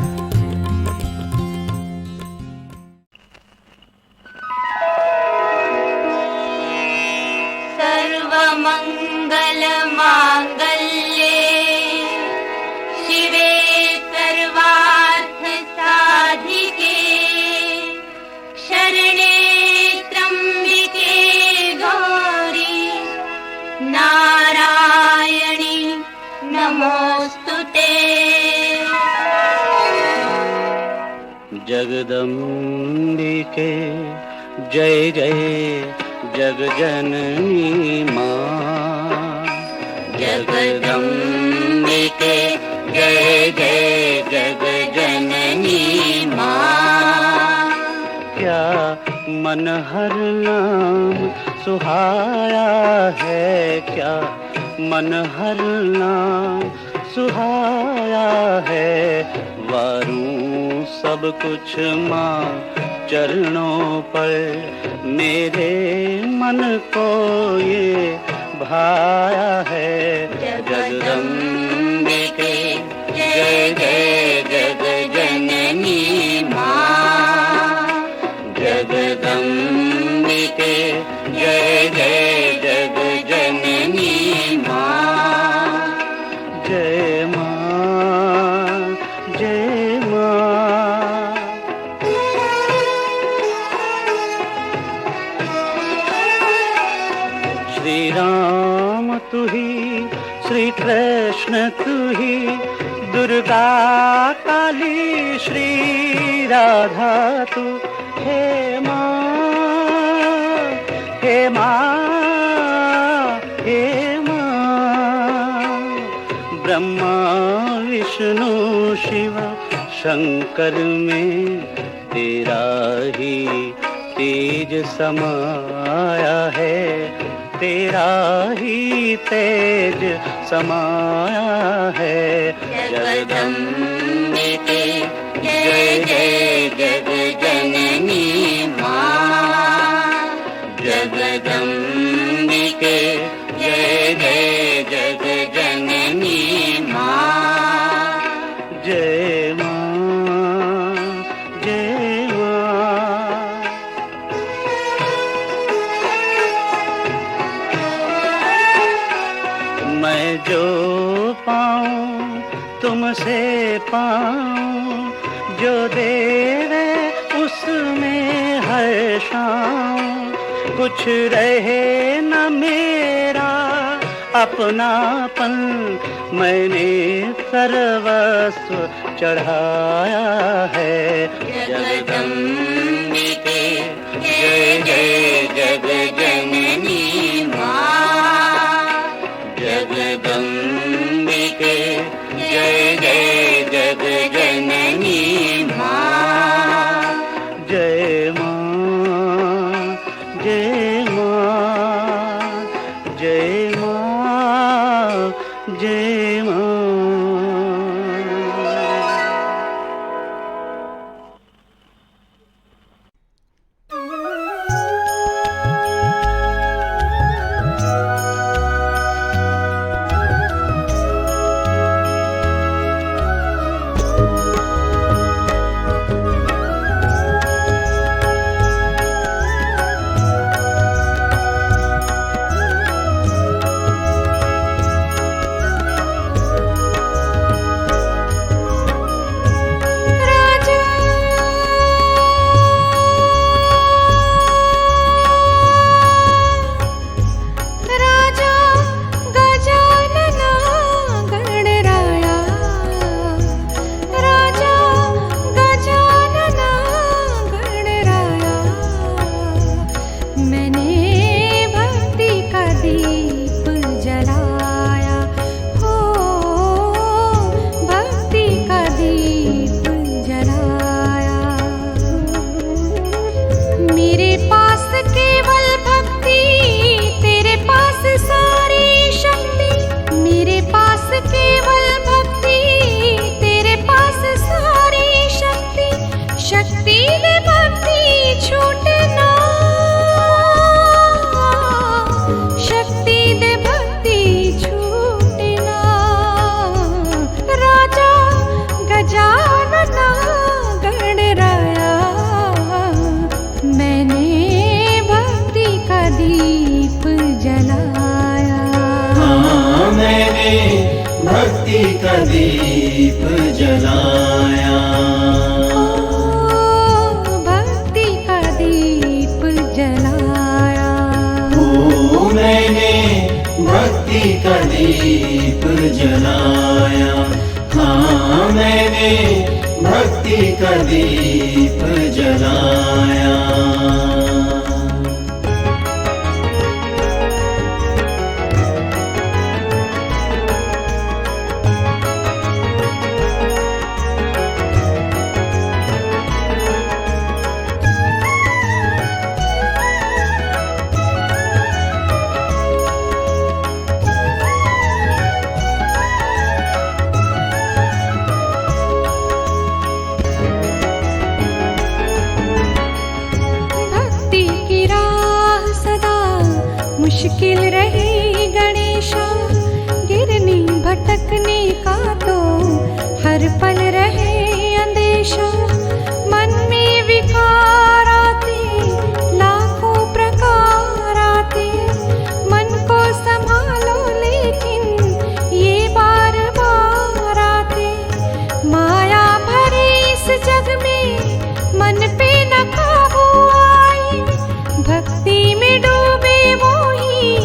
सर्वमंगल मांगल्ये शिवे सर्वार्थ साधिके शरणे त्र्यंबिके गौरी नारायणी नमोस्तुते। जगदम्बिके जय जय जगजननी मां। जगदम्बिके जय जय जगजननी मां। क्या मन हर नाम सुहाया है, क्या मन हर नाम सुहाया है। वारूं सब कुछ माँ चरणों पर। मेरे मन को ये भाया है जगदम्बिके जय जय जग जननी माँ। जगदम्बिके जय जय जग जननी माँ। जय माँ जय माँ। श्री राम तू ही, श्री कृष्ण तू ही, दुर्गा काली श्री राधा तू। हे माँ हे माँ हे माँ। ब्रह्मा विष्णु शिव शंकर में तेरा ही तेज समाया है। तेरा ही तेज समाया है। जगदम्बिके जय जय जग जननी माँ। जगदम्बिके जय जय जग जननी माँ। जय माँ जय माँ। मैं जो पाऊं तुमसे पाऊं, जो देवे उसमें हर्षाऊं। कुछ रहे न मेरा अपनापन, मैंने सर्वस्व चढ़ाया है। जगदम्बिके जय जय जग जननी माँ। जगदम्बिके जय जय जग जननी माँ। जय माँ जय माँ। जय माँ जय माँ। दीप जलाया। भक्ति का दीप जलाया। ओ मैंने भक्ति का दीप जलाया। हाँ मैंने भक्ति का दीप जलाया। हर पल रहे अंदेशा, मन में विकार आते, लाखों प्रकार आते, मन को संभालो लेकिन ये बार बार आते। माया भरे इस जग में मन पे न काबू आई, भक्ति में डूबे वो ही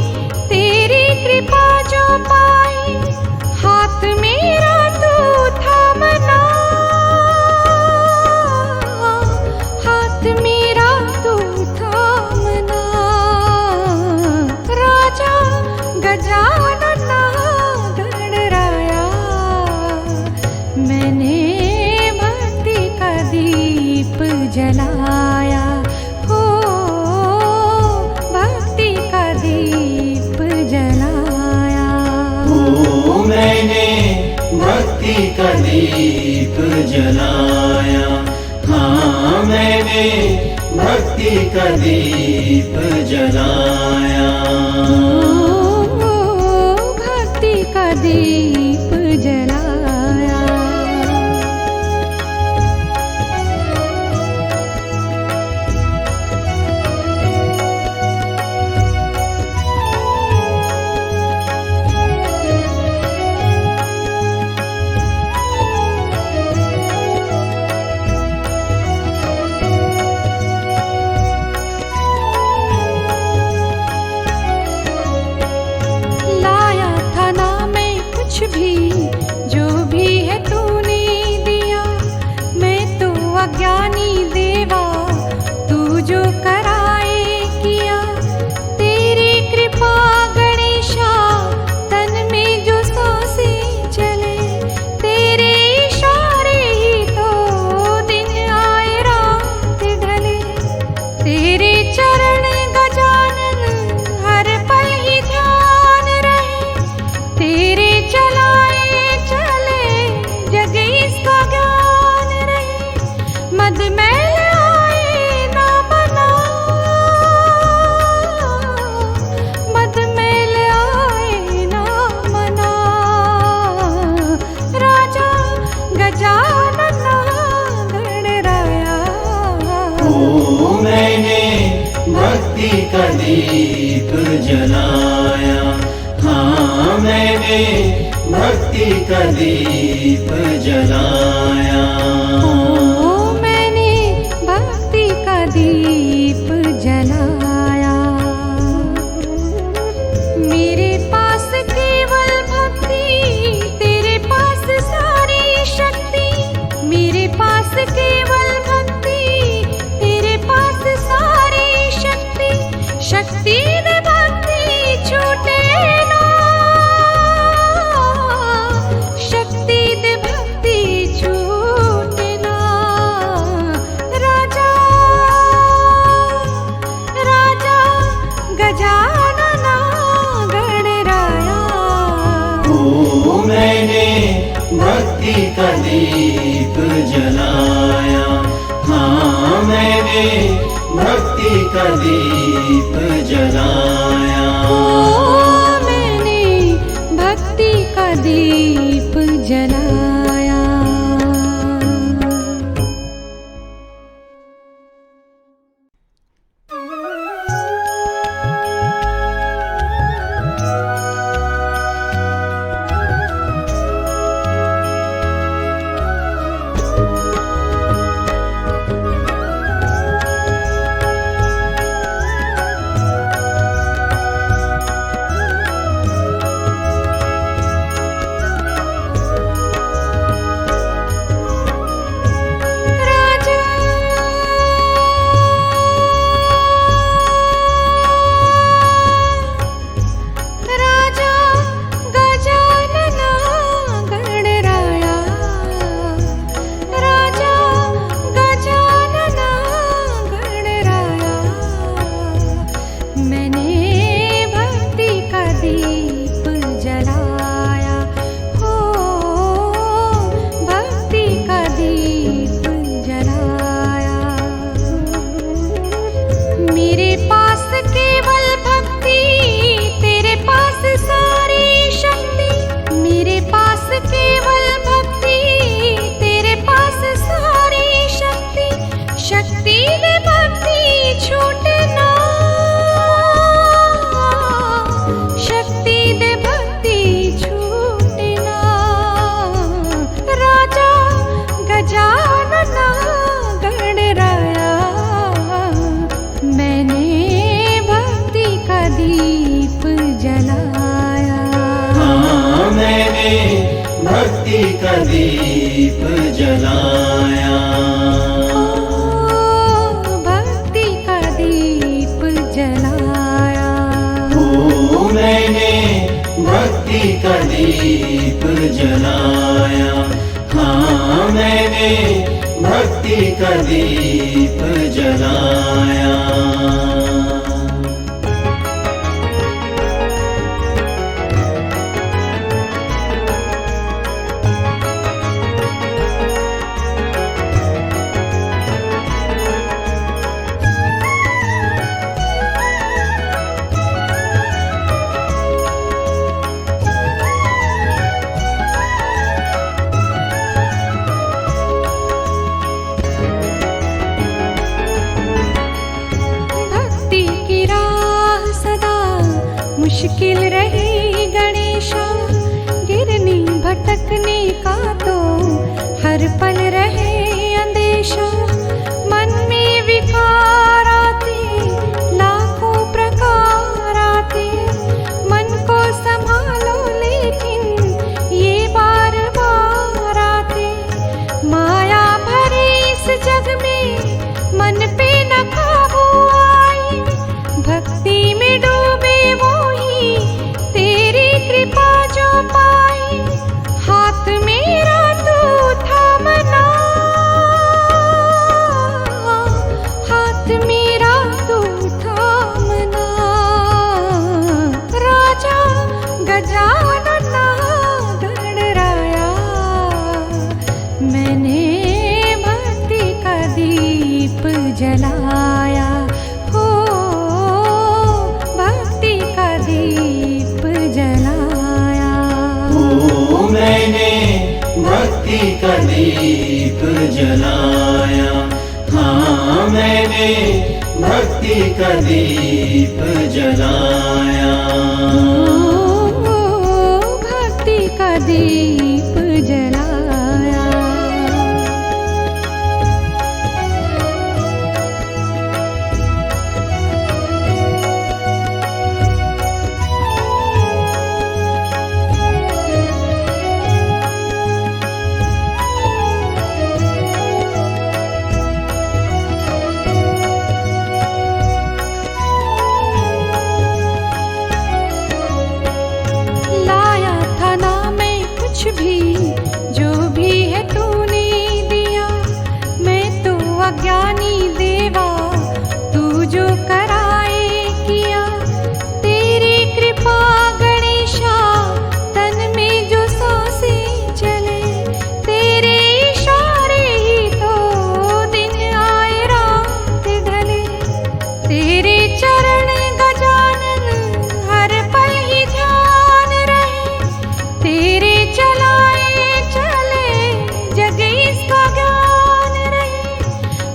तेरी कृपा जो पाई। हाथ मेरा तू थामना, हाथ मेरा तू थामना। राजा गजानना गणराया, मैंने भक्ति का दीप जलाया, हो भक्ति का दीप जलाया। ओ मैंने भक्ति का दीप जलाया, हाँ मैंने भक्ति का दीप जलाया। ओ भक्ति का दीप जलाया। लाया था ना मैं कुछ भी, जो भी है तूने दिया। मैं तो अज्ञानी देवा, तू जो कराए किया। तेरी कृपा गणेशा, तन में जो सांसें चले, तेरे इशारे ही तो दिन आए रात ढले। तेरे चरण गजानन हर पल ही ध्यान रहे, तेरे चलाए चले जग इसका ज्ञान रहे। मद मैल आए ना मना, मद मैल आए ना मना। राजा गजानना गणराया, ओ मैंने भक्ति का दीप जलाया, हाँ मैंने भक्ति का दीप जलाया। ओ मैंने भक्ति का दीप जलाया। मेरे पास केवल भक्ति, तेरे पास सारी शक्ति। मेरे पास केवल भक्ति, तेरे पास सारी शक्ति। शक्ति ने भक्ति छूटे ना, शक्ति दे भक्ति छूटे ना। राजा राजा गजानना गणराया, ओ मैंने भक्ति का दीप जलाया, हाँ मैंने भक्ति का दीप जलाया। ओ मैंने भक्ति का दीप जलाया। मैंने भक्ति का दीप जलाया। भक्ति का दीप जलाया। मैंने भक्ति का दीप जलाया। हाँ मैंने भक्ति का दीप जलाया। मुश्किल रही गणेशा, गिरने भटकने का तो हर पल रहे अंदेशा। मन में विकार आते, लाखों प्रकार आते, मन को संभालो लेकिन ये बार बार आते। माया भरे इस जग में मन पे न काबू आई, भक्ति में डूबे वो तेरी कृपा जो पाई। हाथ मेरा तू थामना, हाथ मेरा तू थामना। राजा गजानना गणराया, मैंने भक्ति का दीप जलाया। मैंने भक्ति का दीप जलाया। हाँ मैंने भक्ति का दीप जलाया। भक्ति का दीप जलाया। भी जो भी है तूने दिया, मैं तो अज्ञानी देवा, तू जो कराए किया। तेरी कृपा गणेशा, तन में जो सांसें चले, तेरे इशारे ही तो दिन आए रात ढले। तेरे चरण गजानन हर पल ही ध्यान रहे, तेरे चलाए चले जग इसका ज्ञान रहे।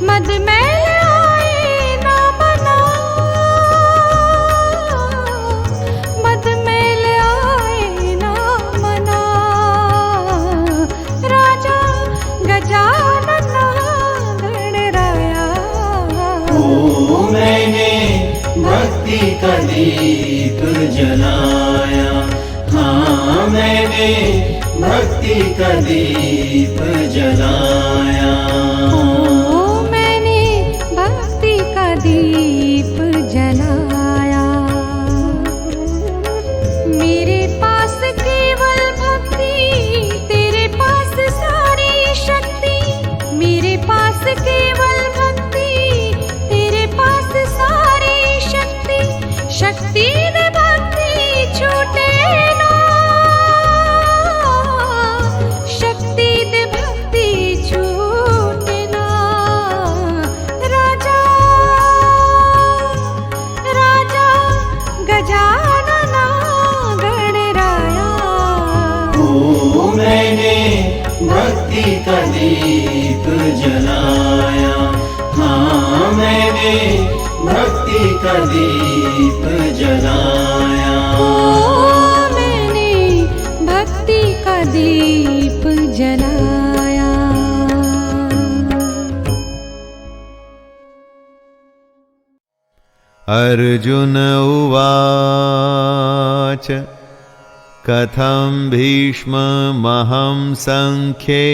मद मैल आए ना मना, मद मैल आए ना मना। राजा गजानना गणराया, मैंने भक्ति का दीप जलाया। हाँ मैंने भक्ति का दीप जलाया। मैंने भक्ति का दीप जलाया। मेरे पास केवल भक्ति, तेरे पास सारी शक्ति। मेरे पास केवल भक्ति, तेरे पास सारी शक्ति। शक्ति दे भक्ति छूटे ना, शक्ति दे भक्ति छूटे ना। राजा राजा गजानना गणराया, मैंने भक्ति का दीप जलाया। हाँ मैंने भक्ति का दीप जलाया। मैंने भक्ति का दीप जलाया। अर्जुन उवाच कथं भीष्ममहं संख्ये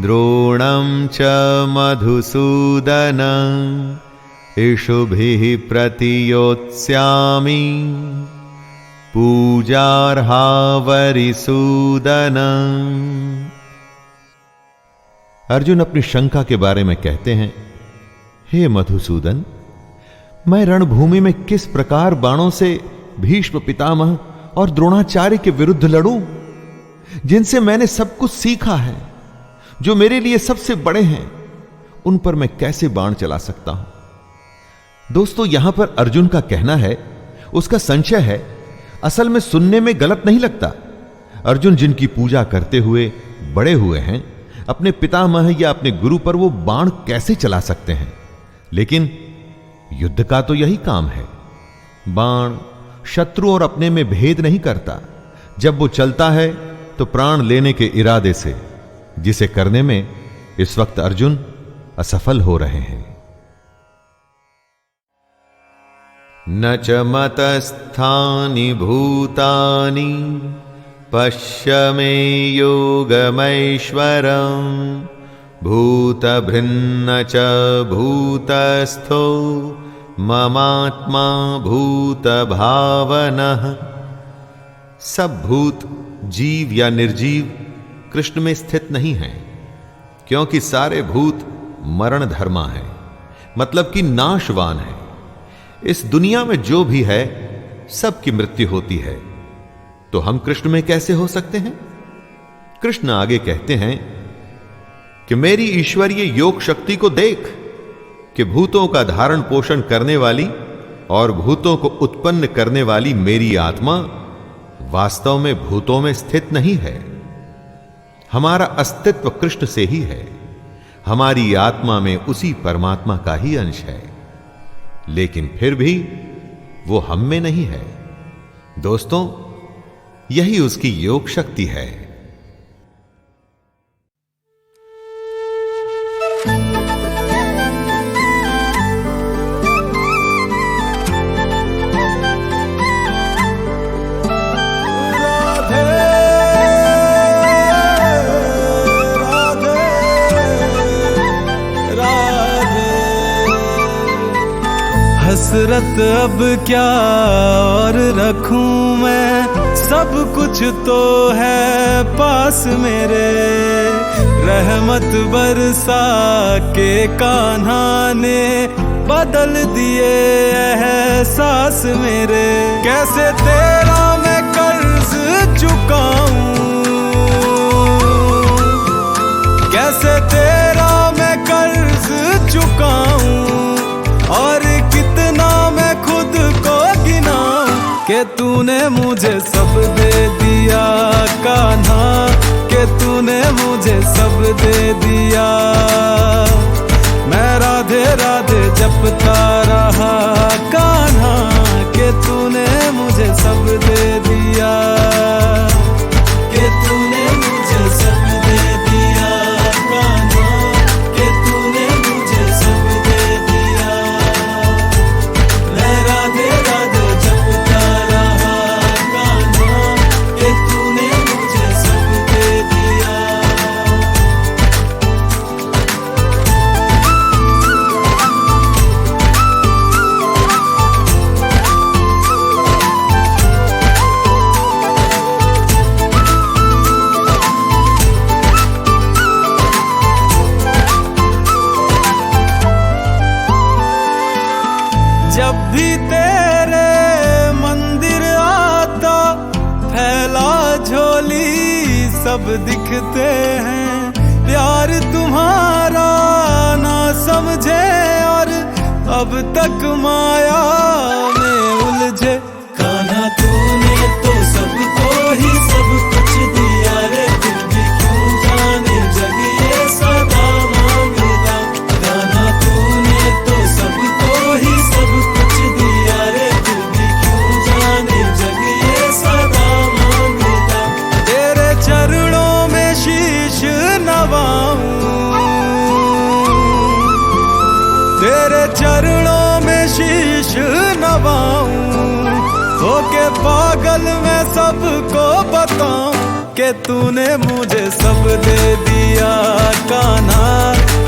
द्रोणं च मधुसूदन इषुभिः प्रतियोत्स्यामि पूजार्हावरिसूदन। अर्जुन अपनी शंका के बारे में कहते हैं, हे मधुसूदन, मैं रणभूमि में किस प्रकार बाणों से भीष्म पितामह और द्रोणाचार्य के विरुद्ध लड़ूं, जिनसे मैंने सब कुछ सीखा है, जो मेरे लिए सबसे बड़े हैं, उन पर मैं कैसे बाण चला सकता हूं। दोस्तों, यहां पर अर्जुन का कहना है, उसका संशय है, असल में सुनने में गलत नहीं लगता। अर्जुन जिनकी पूजा करते हुए बड़े हुए हैं, अपने पितामह या अपने गुरु पर वो बाण कैसे चला सकते हैं। लेकिन युद्ध का तो यही काम है। बाण शत्रु और अपने में भेद नहीं करता। जब वो चलता है तो प्राण लेने के इरादे से, जिसे करने में इस वक्त अर्जुन असफल हो रहे हैं। न च मतस्थानि भूतानि पश्य मे योगमैश्वरम् भूतभृन्न च भूतस्थो ममात्मा भूतभावनः। सब भूत, जीव या निर्जीव कृष्ण में स्थित नहीं हैं, क्योंकि सारे भूत मरण धर्मा है, मतलब कि नाशवान है। इस दुनिया में जो भी है सबकी मृत्यु होती है, तो हम कृष्ण में कैसे हो सकते हैं। कृष्ण आगे कहते हैं कि मेरी ईश्वरीय योग शक्ति को देख कि भूतों का धारण पोषण करने वाली और भूतों को उत्पन्न करने वाली मेरी आत्मा वास्तव में भूतों में स्थित नहीं है। हमारा अस्तित्व कृष्ण से ही है। हमारी आत्मा में उसी परमात्मा का ही अंश है, लेकिन फिर भी वो हम में नहीं है। दोस्तों, यही उसकी योग शक्ति है। हसरत अब क्या और रखूं मैं, सब कुछ तो है पास मेरे। रहमत बरसा के कान्हा ने बदल दिए एहसास मेरे। कैसे तेरा मैं कर्ज चुकाऊं, कैसे तेरा मैं कर्ज चुकाऊं, और कितना मैं खुद को गिनाऊं कि तूने मुझे सब दे दिया कान्हा, कि तूने मुझे सब दे दिया। मैं राधे राधे जपता रहा कान्हा, कि तूने मुझे सब दे दिया, कि तूने मुझे सब दे दिया कान्हा, कि तूने मुझे सब दे दिया। मैं राधे राधे जपता रहा कान्हा, कि तूने मुझे सब दे दिया। जब भी तेरे मंदिर आता फैला झोली सब दिखते हैं। प्यार तुम्हारा ना समझे और अब तक माया में उलझे। कान्हा तूने तो सबको ही सब कुछ दिया रे, फिर भी क्यों जाने जग ये सदा मांगता। कान्हा तूने तो सबको ही सब कुछ दिया रे, फिर भी क्यों जाने जग ये सदा मांगता। तेरे चरणों में शीश नवाऊं, तेरे चरणों में शीश नवाऊं, होके पागल मैं सबको बताऊं कि तूने मुझे सब दे दिया कान्हा,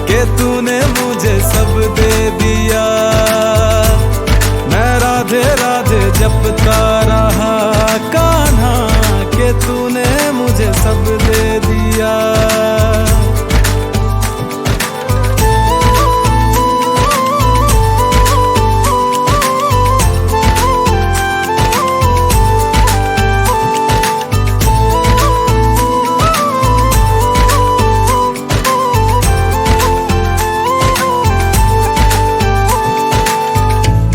कि तूने मुझे सब दे दिया। मैं राधे राधे जपता रहा कान्हा, कि तूने मुझे सब दे दिया।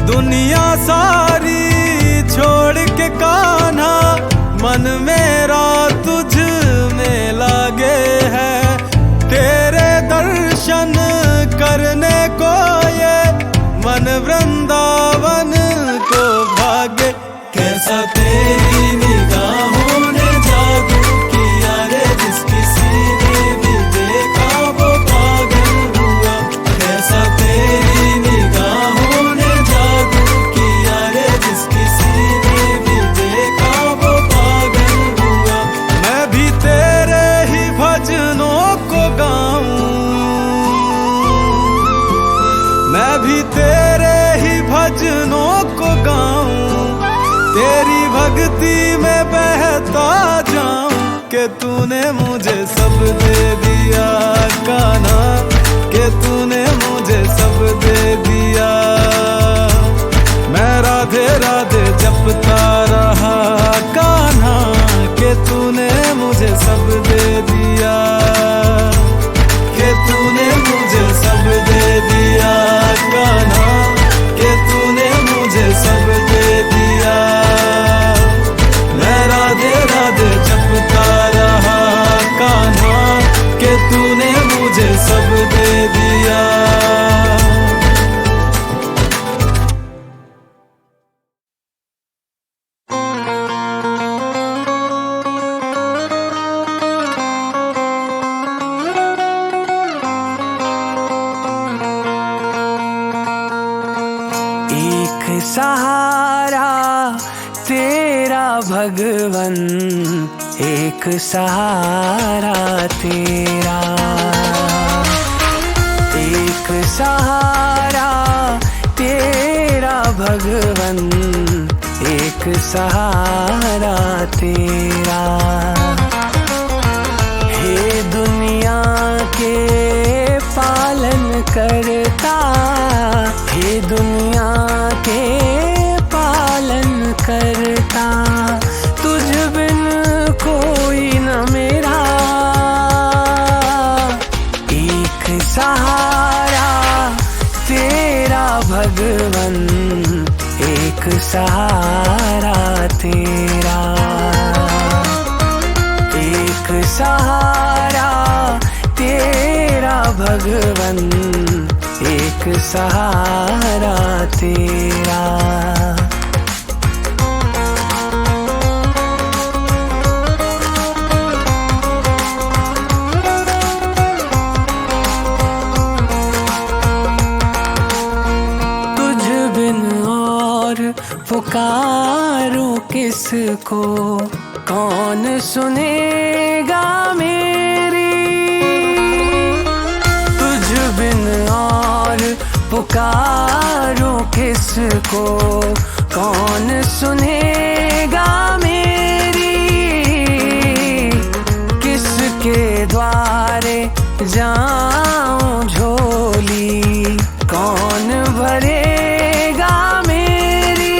दुनिया सारी छोड़ के कान्हा, मन मेरा तुझ में लागे है। तेरे दर्शन करने को ये मन वृंदावन को भागे। कैसा तेरी निगाहों ने जादू किया रे, जिस किसी ने भी देखा वो पागल हुआ। कैसा तेरी निगाहों ने जादू किया रे, जिस किसी ने भी देखा वो पागल हुआ। मैं भी तेरे ही भजनों को गाऊं, मैं भी तेरे ही भजनों को गाऊं। तेरी भक्ति में बहता जाऊं, कि तूने मुझे सब दे दिया कान्हा, कि तूने मुझे सब दे दिया। मैं राधे राधे जपता रहा कान्हा, कि तूने मुझे सब दे दिया, कि तूने मुझे सब दे दिया कान्हा, कि तूने मुझे सब दे दिया। मैं राधे राधे जपता रहा कान्हा, कि तूने मुझे सब दे दिया। एक सहारा तेरा भगवन, एक सहारा तेरा। एक सहारा तेरा भगवन, एक सहारा तेरा। हे दुनिया के पालन करता, हे दुनिया के पालन करता। तुझ बिन कोई न मेरा, एक सहारा तेरा भगवन, एक सहारा तेरा। एक सहारा तेरा भगवन, एक सहारा तेरा। तुझ बिन और पुकारूं किसको, कौन सुनेगा मेरी। तुझ बिन और पुकारूं किसको, कौन सुनेगा मेरी। किसके द्वारे जाऊं झोली, कौन भरेगा मेरी।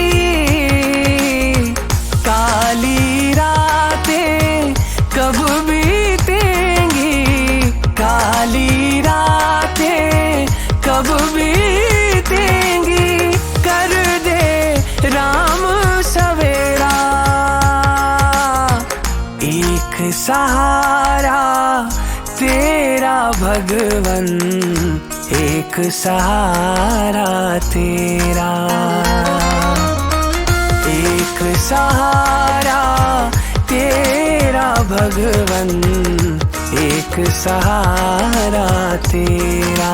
काली रातें कब बीतेंगी, काली रातें कब बीतेंगी। कर दे राम सवेरा, एक सहारा तेरा भगवन, एक सहारा तेरा। एक सहारा तेरा भगवन, एक सहारा तेरा।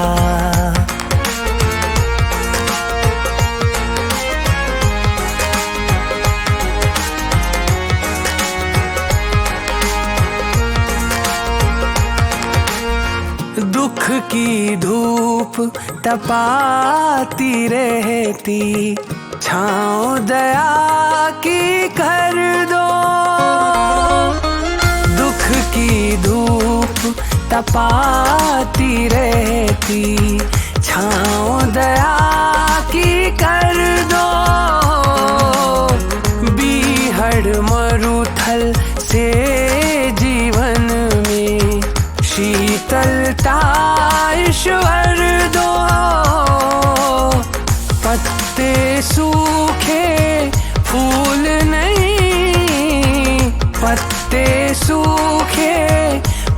दुख की धूप तपाती रहती, छाँव दया की कर दो। दुख की धूप तपाती रहती, छाँव दया की कर दो। बीहड़ मरुथल से जीवन में शीतलता ईश्वर दो। पत्ते सूखे फूल नहीं, पत्ते सूखे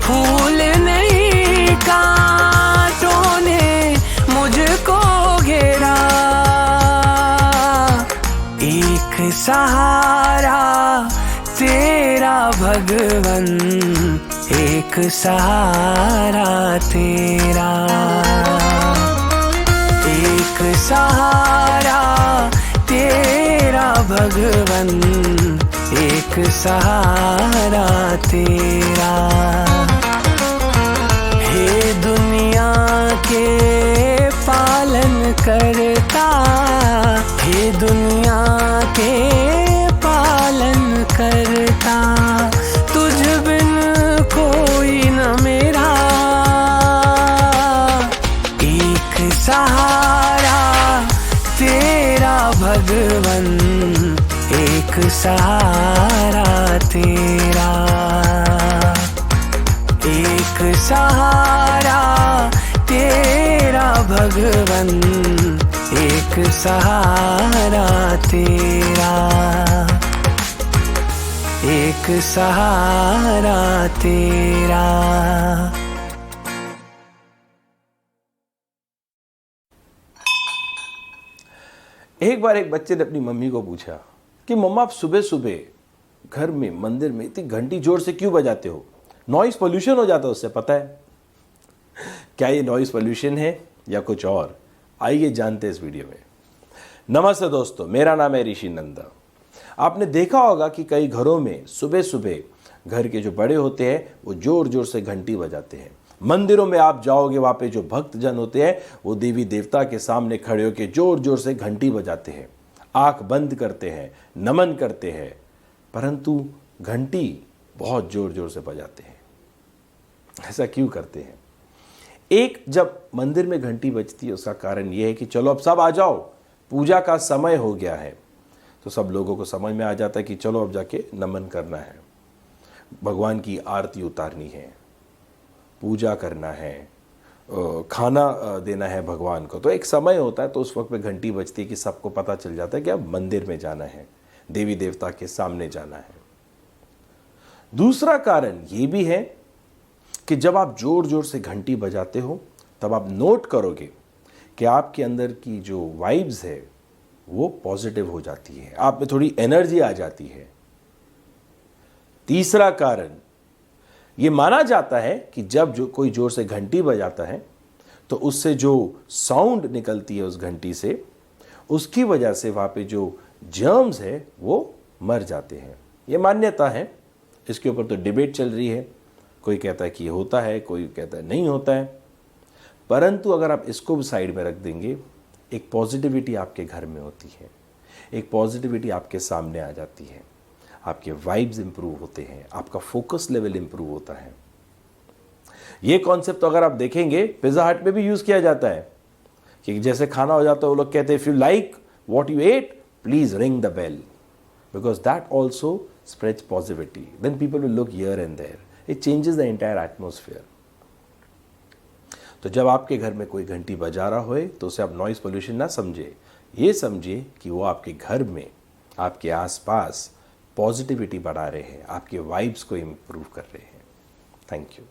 फूल नहीं, कांटों ने मुझको घेरा। एक सहारा तेरा भगवन, एक सहारा तेरा। एक सहारा तेरा भगवन, एक सहारा तेरा। हे दुनिया के पालन करता, हे दुनिया के पालन करता, तुझ बिन कोई न मेरा। एक सहारा तेरा भगवन, एक सहारा तेरा। एक सहारा तेरा भगवन, एक सहारा तेरा। एक सहारा तेरा। एक बार एक बच्चे ने अपनी मम्मी को पूछा कि मम्मा आप सुबह सुबह घर में मंदिर में इतनी घंटी जोर से क्यों बजाते हो? नॉइस पोल्यूशन हो जाता है उससे, पता है? क्या ये नॉइस पोल्यूशन है या कुछ और? आइए जानते हैं इस वीडियो में। नमस्ते दोस्तों, मेरा नाम है ऋषि नंदा। आपने देखा होगा कि कई घरों में सुबह सुबह घर के जो बड़े होते हैं वो जोर जोर से घंटी बजाते हैं। मंदिरों में आप जाओगे, वहाँ पे जो भक्तजन होते हैं वो देवी देवता के सामने खड़े होकर जोर जोर से घंटी बजाते हैं, आंख बंद करते हैं, नमन करते हैं, परंतु घंटी बहुत जोर जोर से बजाते हैं। ऐसा क्यों करते हैं? एक, जब मंदिर में घंटी बजती है उसका कारण यह है कि चलो अब सब आ जाओ, पूजा का समय हो गया है। तो सब लोगों को समझ में आ जाता है कि चलो अब जाके नमन करना है, भगवान की आरती उतारनी है, पूजा करना है, खाना देना है भगवान को। तो एक समय होता है, तो उस वक्त में घंटी बजती है कि सबको पता चल जाता है कि अब मंदिर में जाना है, देवी देवता के सामने जाना है। दूसरा कारण ये भी है कि जब आप जोर जोर से घंटी बजाते हो तब आप नोट करोगे कि आपके अंदर की जो वाइब्स है वो पॉजिटिव हो जाती है, आप में थोड़ी एनर्जी आ जाती है। तीसरा कारण ये माना जाता है कि जब जो कोई जोर से घंटी बजाता है तो उससे जो साउंड निकलती है उस घंटी से, उसकी वजह से वहाँ पे जो जर्म्स है वो मर जाते हैं। ये मान्यता है, इसके ऊपर तो डिबेट चल रही है। कोई कहता है कि ये होता है, कोई कहता है नहीं होता है। परंतु अगर आप इसको भी साइड में रख देंगे, एक पॉजिटिविटी आपके घर में होती है, एक पॉजिटिविटी आपके सामने आ जाती है, आपके वाइब्स इंप्रूव होते हैं, आपका फोकस लेवल इंप्रूव होता है। ये कॉन्सेप्ट तो अगर आप देखेंगे पिज़्ज़ा हट में भी यूज़ किया जाता है कि जैसे खाना हो जाता है वो लोग कहते हैं if you like what you ate please ring the bell, because that also spreads positivity, then people will look here and there, it changes the entire atmosphere. तो जब आपके घर में कोई घंटी बजा रहा हो तो उसे आप नॉइस पोल्यूशन ना समझे, ये समझिए कि वो आपके घर में, आपके आसपास पॉजिटिविटी बढ़ा रहे हैं, आपके वाइब्स को इम्प्रूव कर रहे हैं। Thank you.